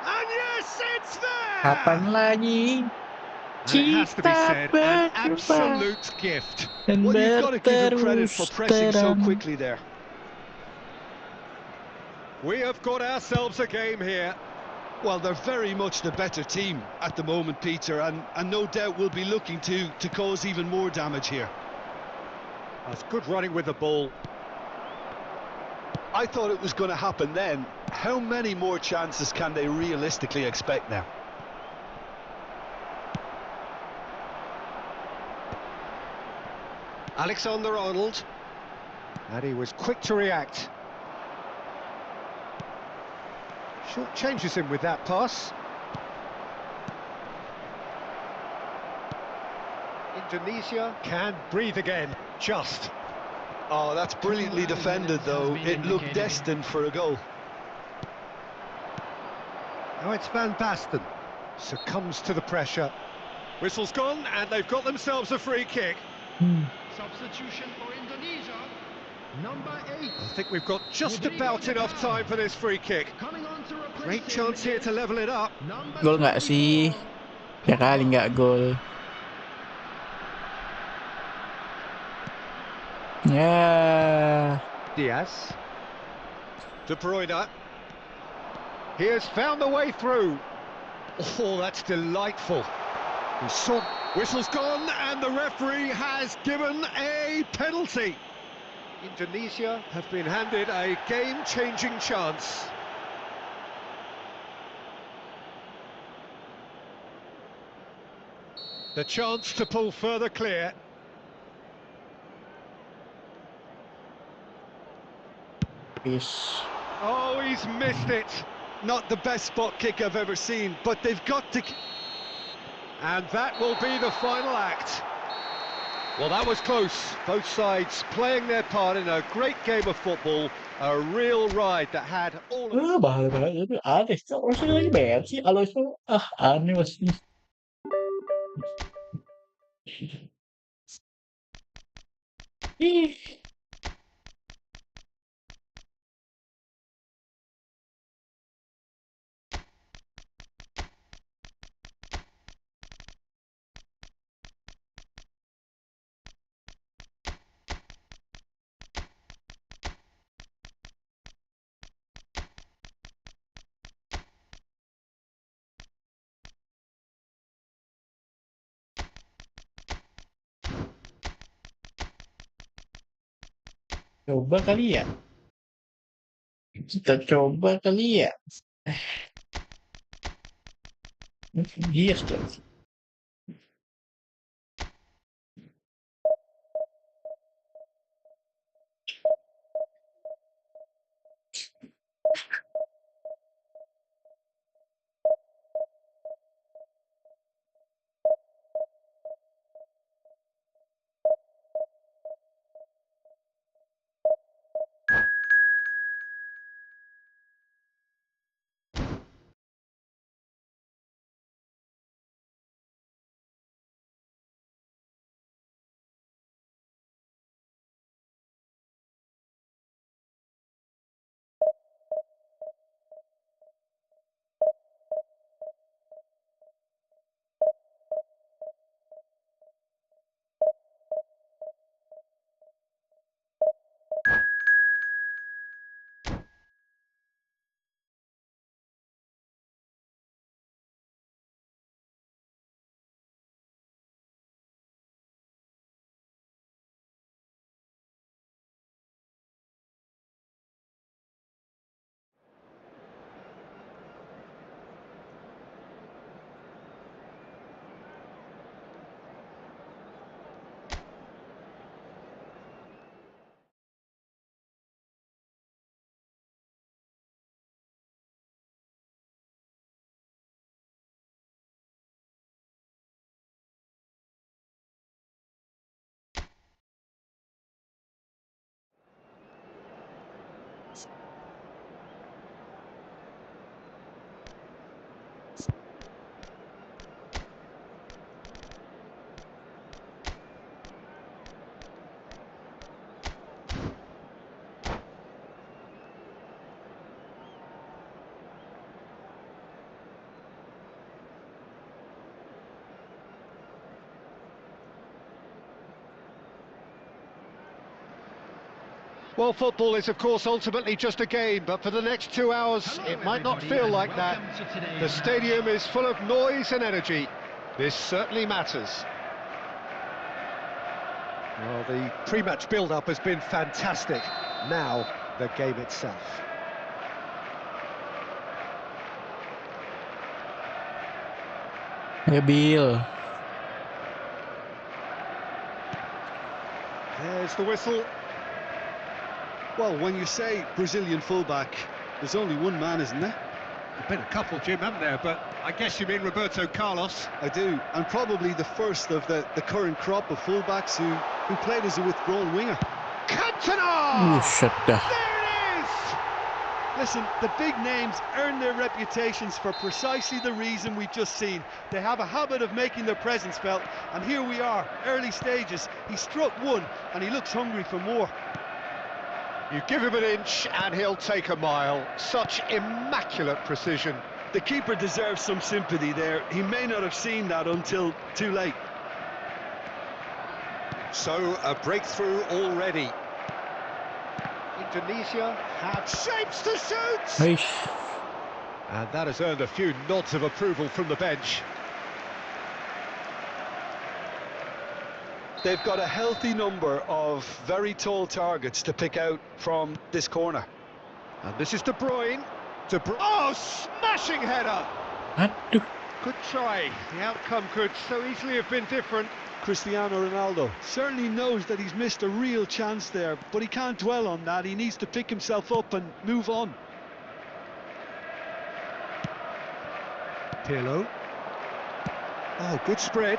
And yes, it's there! Kapan lagi? And it has to be said, an absolute gift. Well, you've got to give him credit for pressing so quickly there. We have got ourselves a game here. Well, they're very much the better team at the moment, Peter, and no doubt will be looking to cause even more damage here. That's good running with the ball. I thought it was going to happen then. How many more chances can they realistically expect now? Alexander-Arnold. And he was quick to react. Short changes him with that pass. Indonesia can breathe again, just. Oh, that's brilliantly defended, though. It looked destined for a goal. Now it's Van Basten. Succumbs to the pressure. Whistle's gone, and they've got themselves a free kick. Substitution for Indonesia, number 8. I think we've got just about enough time for this free kick. Coming on to replace Great him chance here to level it up. number Gol nggak sih? Ya kali nggak gol. Ya. Diaz. De Bruyne. He has found the way through. Oh, that's delightful. Whistle's gone, and the referee has given a penalty. Indonesia have been handed a game-changing chance. The chance to pull further clear. Peace. Oh, he's missed it. Not the best spot kick I've ever seen, but they've got to... And that will be the final act. Well, that was close. Both sides playing their part in a great game of football. A real ride that had all of... Bahaya banget. Aneh. Kok maksudnya lagi bayar sih? Alonso. Aneh maksudnya. Ih. Coba kali ya. Kita coba kali ya. Yes, tuh. Well, football is, of course, ultimately just a game, but for the next 2 hours, it might not feel like that. The stadium is full of noise and energy. This certainly matters. Well, the pre-match build-up has been fantastic. Now, the game itself. Bill. There's the whistle. Well, when you say Brazilian fullback, there's only one man, isn't there? There's been a couple, Jim, haven't there? But I guess you mean Roberto Carlos. I do, and probably the first of the current crop of fullbacks who played as a withdrawn winger. Cantona! Shut the... There it is! Listen, the big names earn their reputations for precisely the reason we've just seen. They have a habit of making their presence felt, and here we are, early stages. He struck one, and he looks hungry for more. You give him an inch and he'll take a mile. Such immaculate precision. The keeper deserves some sympathy there. He may not have seen that until too late. So, a breakthrough already. Indonesia have shapes to shoot! Meaih. And that has earned a few nods of approval from the bench. They've got a healthy number of very tall targets to pick out from this corner. And this is De Bruyne. Oh, smashing header! Aduh. Good try. The outcome could so easily have been different. Cristiano Ronaldo certainly knows that he's missed a real chance there, but he can't dwell on that. He needs to pick himself up and move on. Pirlo. Oh, good spread.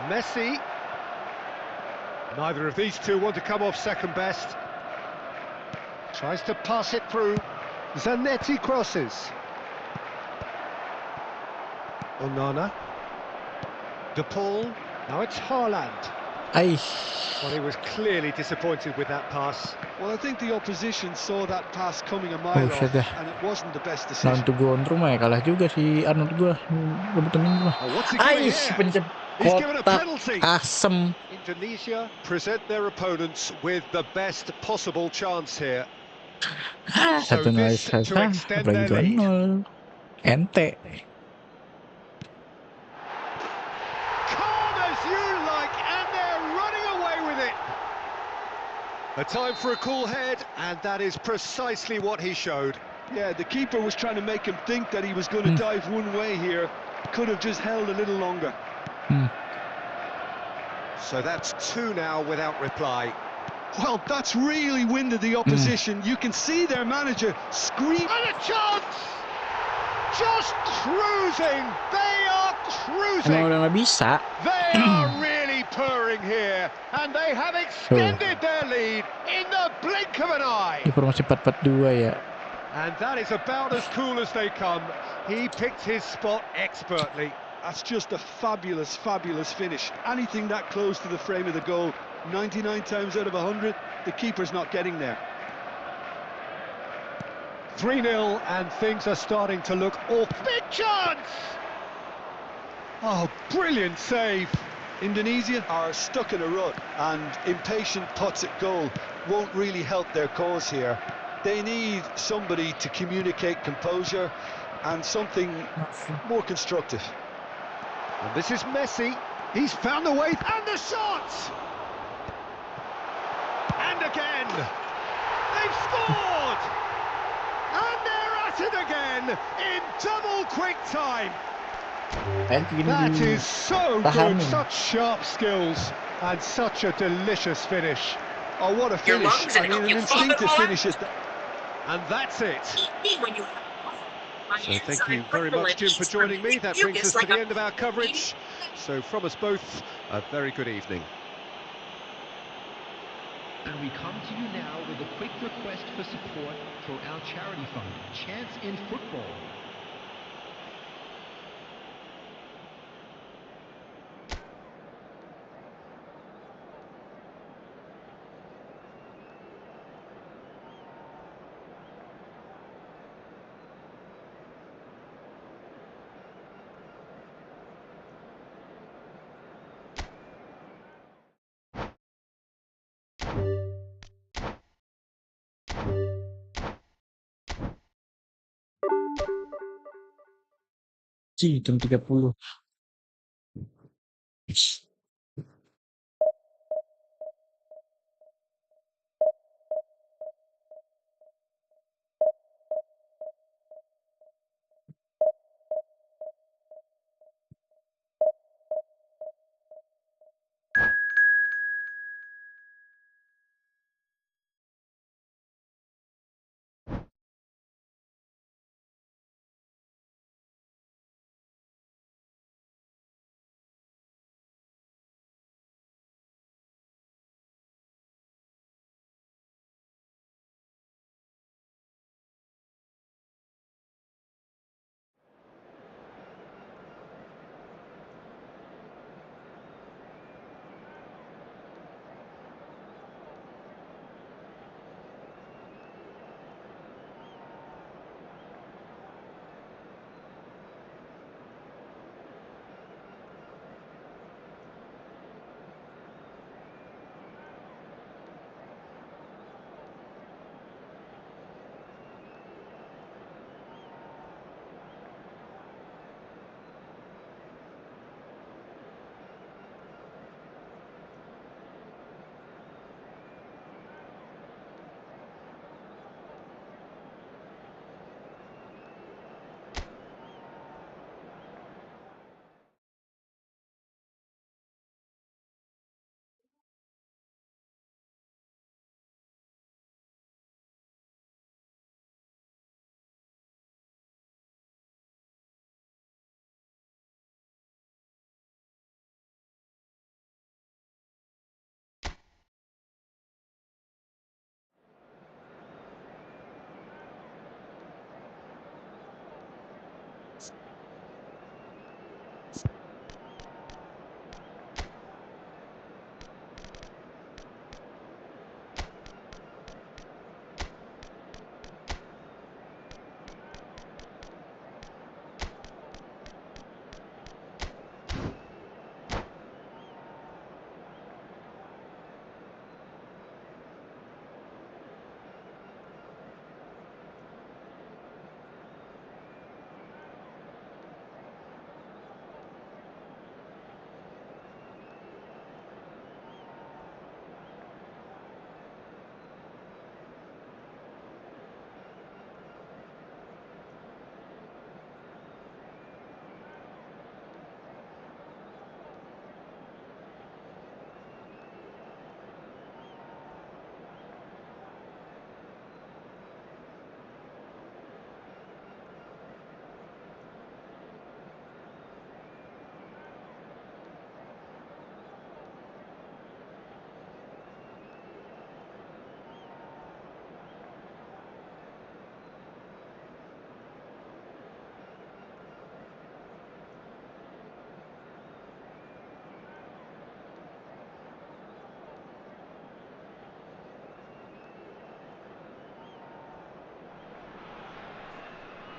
Messi. Neither of these two want to come off second best. Tries to pass it through. Zanetti crosses. Onana. De Paul. Now it's Haaland. Meaih. Well, he was clearly disappointed with that pass. Well, I think the opposition saw that pass coming a mile off, shit, and it wasn't the best Nah, decision. untuk gua rumah ya kalah juga si Arnold gua. Rebutan gua. Oh, what's he doing Ais, here? pencet He's given a kotak penalty. asem. Indonesia present their opponents with the best possible chance here. So 1-0 this to saja, extend apalagi their lead. 2-0. Ente. Calm as you like, and they're running away with it. A time for a cool head, and that is precisely what he showed. Yeah, the keeper was trying to make him think that he was going to dive one way here. Could have just held a little longer. So that's two now without reply. Well, that's really winded the opposition. You can see their manager scream. And a chance! Just cruising! They are Emang cruising! udah nggak bisa. They are really purring here, and they have extended their lead in the blink of an eye. Di formasi 4-4-2 ya. And that is about as cool as they come. He picked his spot expertly. That's just a fabulous, fabulous finish. Anything that close to the frame of the goal, 99 times out of 100, the keeper's not getting there. 3-0, and things are starting to look off. Big chance! Oh, brilliant save. Indonesia are stuck in a rut, and impatient putts at goal won't really help their cause here. They need somebody to communicate composure and something more constructive. And this is Messi. He's found the way, and the shot! And again! They've scored! And they're at it again in double quick time. That is so good, such sharp skills and such a delicious finish. Oh, what a finish. I mean, an instinctive finish at that. And that's it. So thank you very much, Jim, for joining me. That brings us to the end of our coverage. So from us both, a very good evening. And we come to you now with a quick request for support for our charity fund, Chance in Football. Jam 30.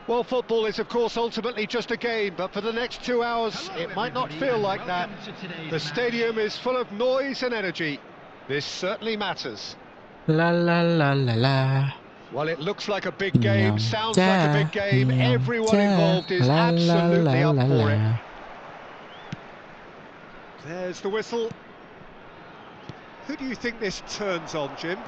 Well, football is, of course, ultimately just a game, but for the next 2 hours, it might not feel like that. The stadium is full of noise and energy. This certainly matters. La la la la la. Well, it looks like a big game, sounds like a big game. Everyone involved is absolutely up for it. There's the whistle. Who do you think this turns on, Jim?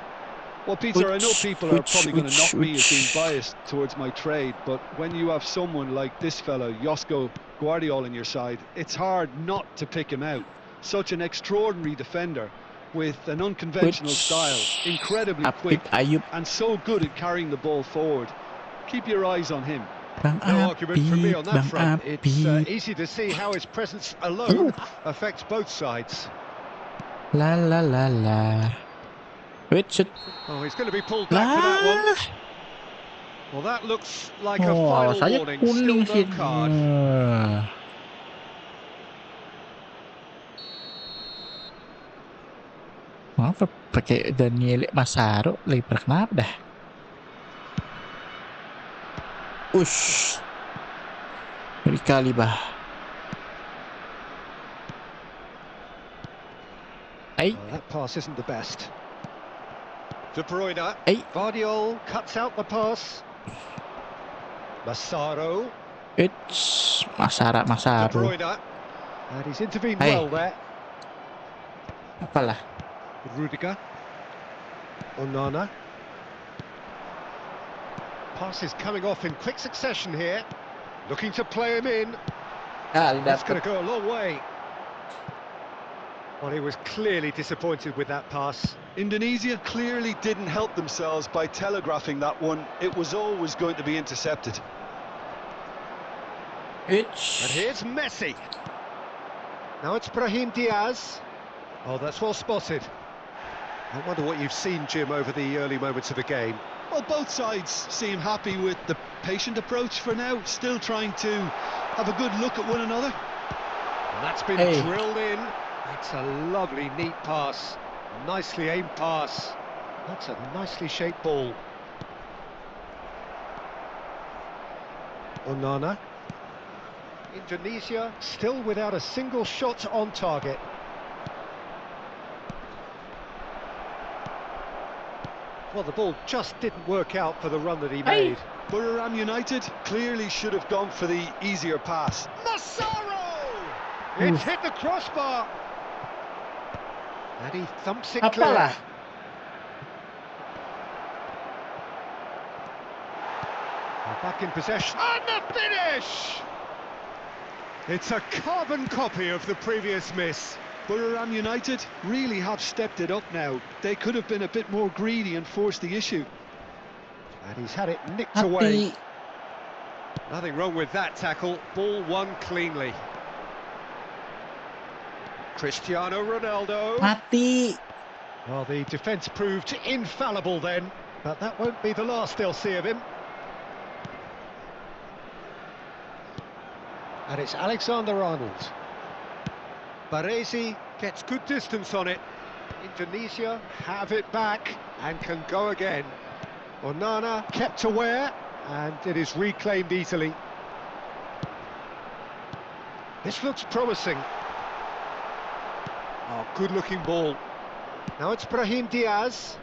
Well, Peter, I know people are probably going to knock me as being biased towards my trade, but when you have someone like this fella, Josko Guardiola, on your side, it's hard not to pick him out. Such an extraordinary defender with an unconventional style, incredibly quick, and so good at carrying the ball forward. Keep your eyes on him. No argument from me on that front. It's easy to see how his presence alone affects both sides. La la la la. Richard. Oh, he's going to be pulled back for that one. Well, that looks like a final warning. Still no card. Maaf, pakai Daniel Masaro, lebar kenapa dah? Ush. Ngeri kali bah. Oh, that pass isn't the best. De Bruyne. Vardiol cuts out the pass. Masaro. It's Masaro. De Bruyne. And he's intervened well there. Apalah. Rudiger. Onana. Passes coming off in quick succession here. Looking to play him in. That's going to go a long way. Well, he was clearly disappointed with that pass. Indonesia clearly didn't help themselves by telegraphing that one. It was always going to be intercepted. And here's Messi. Now it's Brahim Diaz. Oh, that's well spotted. I wonder what you've seen, Jim, over the early moments of the game. Well, both sides seem happy with the patient approach for now, still trying to have a good look at one another. And that's been drilled in. That's a lovely, neat pass. Nicely aimed pass. That's a nicely shaped ball. Onana. Indonesia still without a single shot on target. Well, the ball just didn't work out for the run that he made. Buriram United clearly should have gone for the easier pass. Masaro! It's hit the crossbar. And he thumps it clear. Back in possession. And the finish! It's a carbon copy of the previous miss. Buriram United really have stepped it up now. They could have been a bit more greedy and forced the issue. And he's had it nicked away. Nothing wrong with that tackle. Ball won cleanly. Cristiano Ronaldo. Well, the defence proved infallible then, but that won't be the last they'll see of him. And it's Alexander-Arnold. Baresi gets good distance on it. Indonesia have it back and can go again. Onana kept aware, and it is reclaimed easily. This looks promising. Oh, good-looking ball. Now it's Brahim Diaz.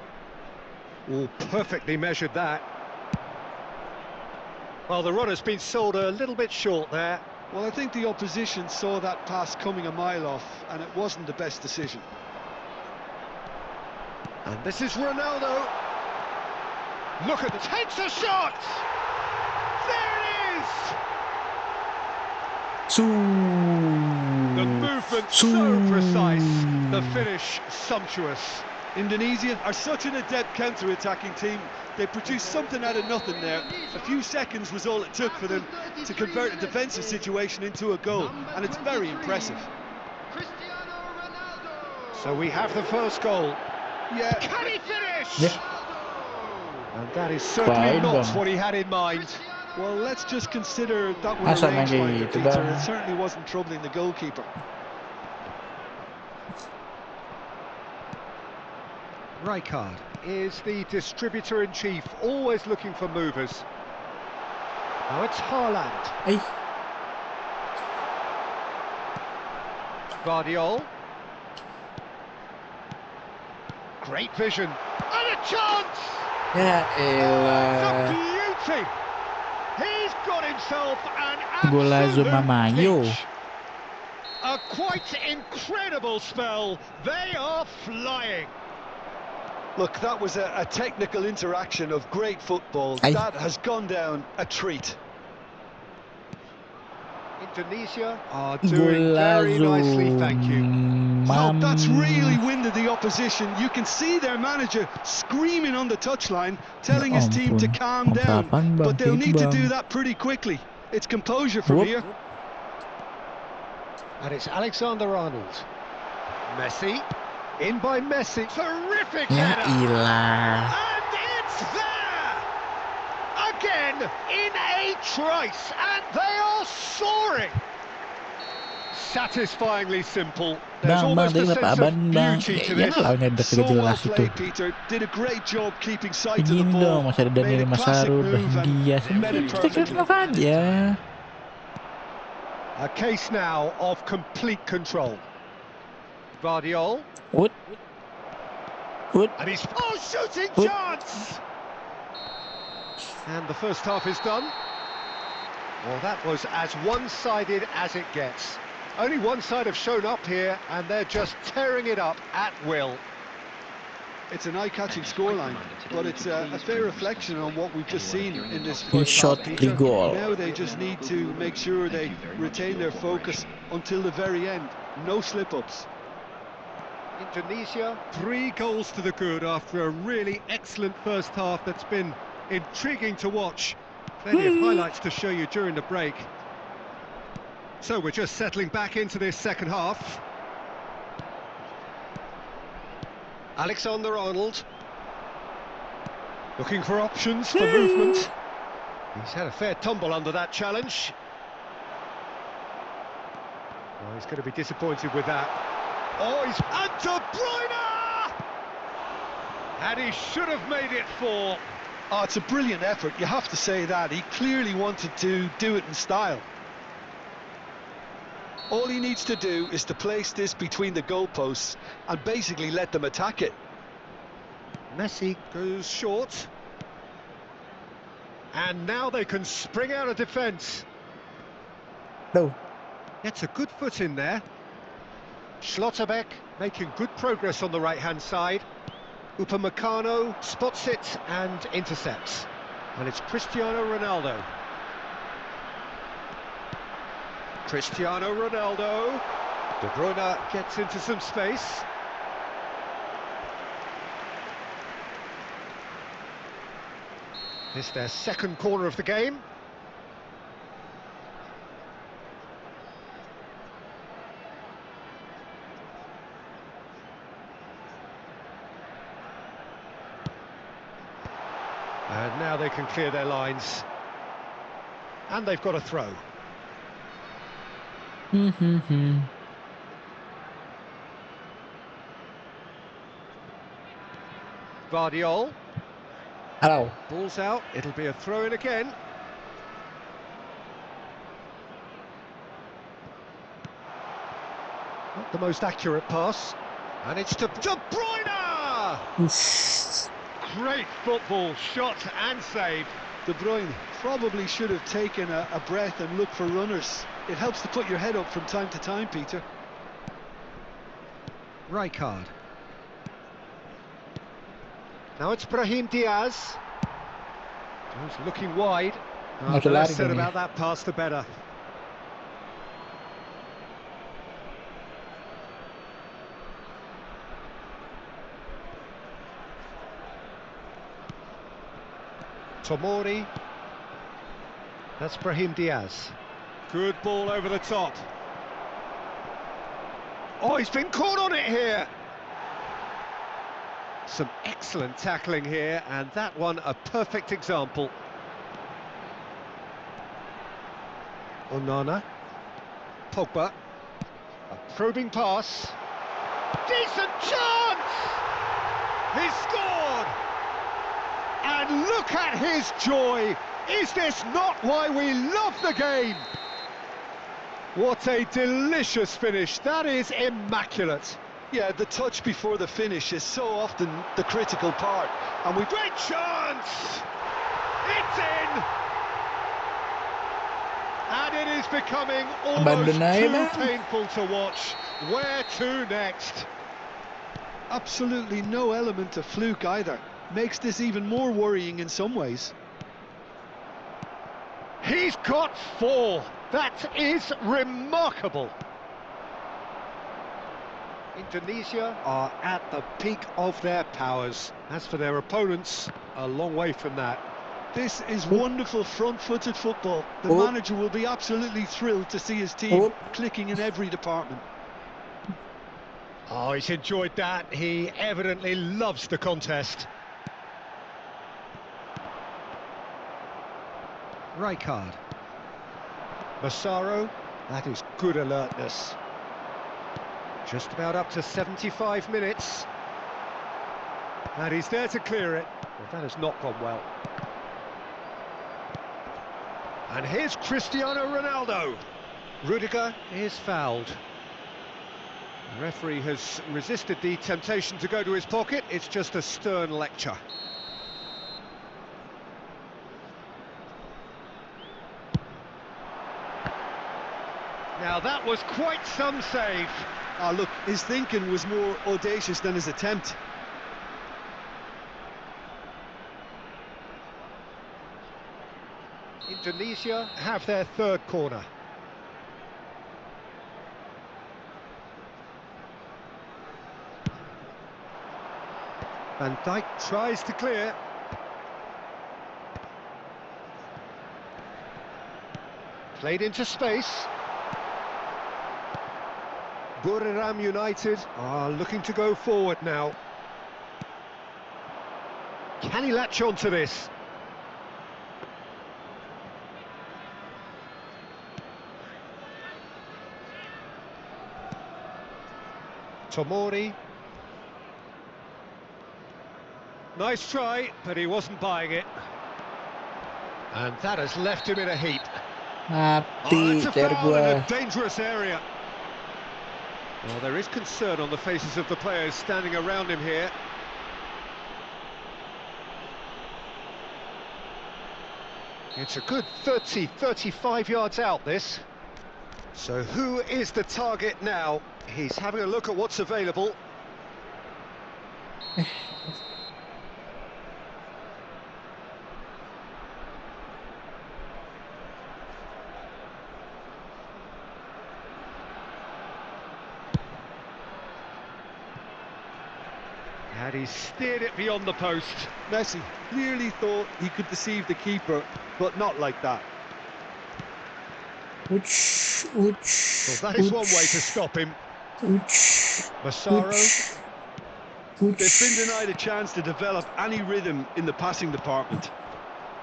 Oh, perfectly measured that. Well, the run has been sold a little bit short there. Well, I think the opposition saw that pass coming a mile off, and it wasn't the best decision. And this is Ronaldo. Look at it. Takes a shot! There it is! The movement so precise, the finish sumptuous. Indonesia are such an adept counter-attacking team. They produced something out of nothing there. A few seconds was all it took for them to convert a defensive situation into a goal, and it's very impressive. So we have the first goal. Yeah. Can he finish? Yeah. And that is certainly not what he had in mind. Well, let's just consider that was a rangefinder, Peter. It certainly wasn't troubling the goalkeeper. Rijkaard is the distributor-in-chief, always looking for movers. Now it's Haaland. Guardiola. Great vision. And a chance! Ya The elah. beauty! He's got himself an Golazo absolute Mamayo. peach. A quite incredible spell. They are flying. Look, that was a technical interaction of great football. That has gone down a treat. Indonesia are doing very nicely, thank you. Oh, that's really winded the opposition. You can see their manager screaming on the touchline, telling his team to calm down. But they'll need to do that pretty quickly. It's composure from here. And it's Alexander-Arnold. Messi. In by Messi. Terrific Ya header. ilah. And it's there! Again, in a trice. And they are soaring. Satisfyingly simple. There's almost a sense of beauty to this. So well played, Peter. Did a great job keeping sight of the Begini ball. dong, masih ada Made Daniel a classic Masarur, move Brahim and Diaz. met it perfectly. Aja. A case now of complete control. Guardiola. Wood. And he's shooting Wood. chance. And the first half is done. Well, that was as one-sided as it gets. Only one side have shown up here, and they're just tearing it up at will. It's an eye-catching scoreline, but it's a fair reflection on what we've just seen in this He first shot half, the Peter. goal. Now they just need to make sure they retain their focus until the very end. No slip-ups. Indonesia, 3 goals to the good after a really excellent first half that's been intriguing to watch. Plenty of highlights to show you during the break. So we're just settling back into this second half. Alexander-Arnold. Looking for options for movement. He's had a fair tumble under that challenge. Oh, he's going to be disappointed with that. Oh, he's... And De Bruyne! And he should have made it 4. Oh, it's a brilliant effort, you have to say that. He clearly wanted to do it in style. All he needs to do is to place this between the goalposts and basically let them attack it. Messi goes short. And now they can spring out of defence. No. Gets a good foot in there. Schlotterbeck making good progress on the right-hand side. Upamecano spots it and intercepts. And it's Cristiano Ronaldo. Cristiano Ronaldo. De Bruyne gets into some space. It's their second corner of the game. And now they can clear their lines. And they've got a throw. Guardiola. Hello. Ball's out, it'll be a throw-in again. Not the most accurate pass. And it's to De Bruyne! Great football, shot and save. De Bruyne probably should have taken a breath and looked for runners. It helps to put your head up from time to time, Peter. Rijkaard. Now it's Brahim Diaz. He's looking wide. The less said about that pass, the better. Tomori. That's Brahim Diaz. Good ball over the top. Oh, he's been caught on it here. Some excellent tackling here, and that one a perfect example. Onana. Pogba. A probing pass. Decent chance! He scored! And look at his joy Is this not why we love the game? What a delicious finish. That is immaculate. Yeah, the touch before the finish is so often the critical part. And we Great chance! It's in! And it is becoming almost too painful to watch. Where to next? absolutely no element of fluke either. Makes this even more worrying in some ways. He's got 4. That is remarkable. Indonesia are at the peak of their powers. As for their opponents, a long way from that. This is wonderful front-footed football. The manager will be absolutely thrilled to see his team clicking in every department. Oh, he's enjoyed that. He evidently loves the contest. Rijkaard. Massaro, that is good alertness. Just about up to 75 minutes. And he's there to clear it. Well, that has not gone well. And here's Cristiano Ronaldo. Rudiger is fouled. The referee has resisted the temptation to go to his pocket. It's just a stern lecture. Now that was quite some save. Ah, look, his thinking was more audacious than his attempt. Indonesia have their third corner. Van Dijk tries to clear. Played into space. Buriram United are looking to go forward now. Can he latch on to this? Tomori. Nice try, but he wasn't buying it. And that has left him in a heap. That's a foul in a dangerous area. Well, there is concern on the faces of the players standing around him here. It's a good 30, 35 yards out, this. So who is the target now? He's having a look at what's available. And he steered it beyond the post. Messi clearly thought he could deceive the keeper, but not like that. Well, that is one way to stop him. Massaro. They've been denied a chance to develop any rhythm in the passing department.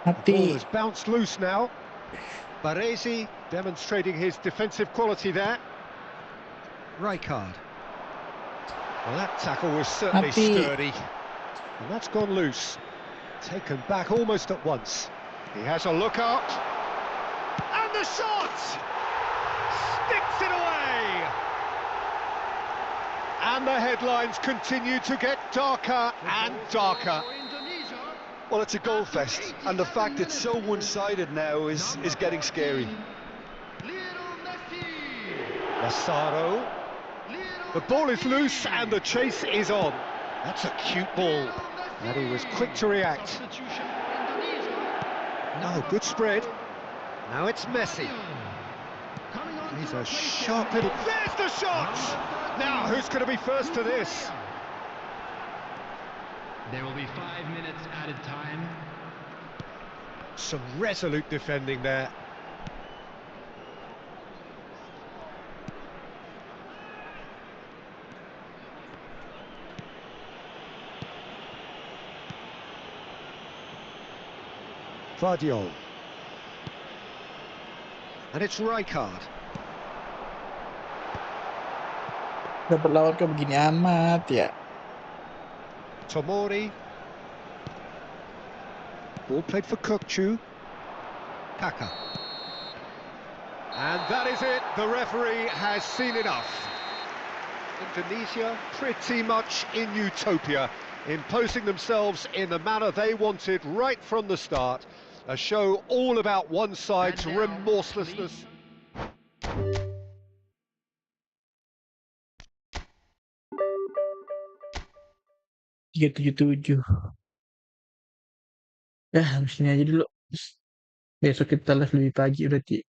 The ball has bounced loose now. Baresi demonstrating his defensive quality there. Rijkaard. Well, that tackle was certainly sturdy. And that's gone loose. Taken back almost at once. He has a look out. And the shot! Sticks it away! And the headlines continue to get darker and darker. Well, it's a goal fest, and the fact it's so one-sided now is getting scary. Massaro. The ball is loose and the chase is on. That's a cute ball. And he was quick to react. Oh, good spread. Now it's Messi. He's a sharp little... There's the shot! Now, who's going to be first to this? There will be 5 minutes added time. Some resolute defending there. Vardiol. And it's Rijkaard. Dapat lawan kok begini amat ya. Tomori. Ball played for Kokchu. Kaka. And that is it, the referee has seen enough. Indonesia pretty much in utopia, imposing themselves in the manner they wanted right from the start. A show all about one side's remorselessness. Tiga 7-7. Ya, habis ini aja dulu. Besok kita live lebih pagi berarti.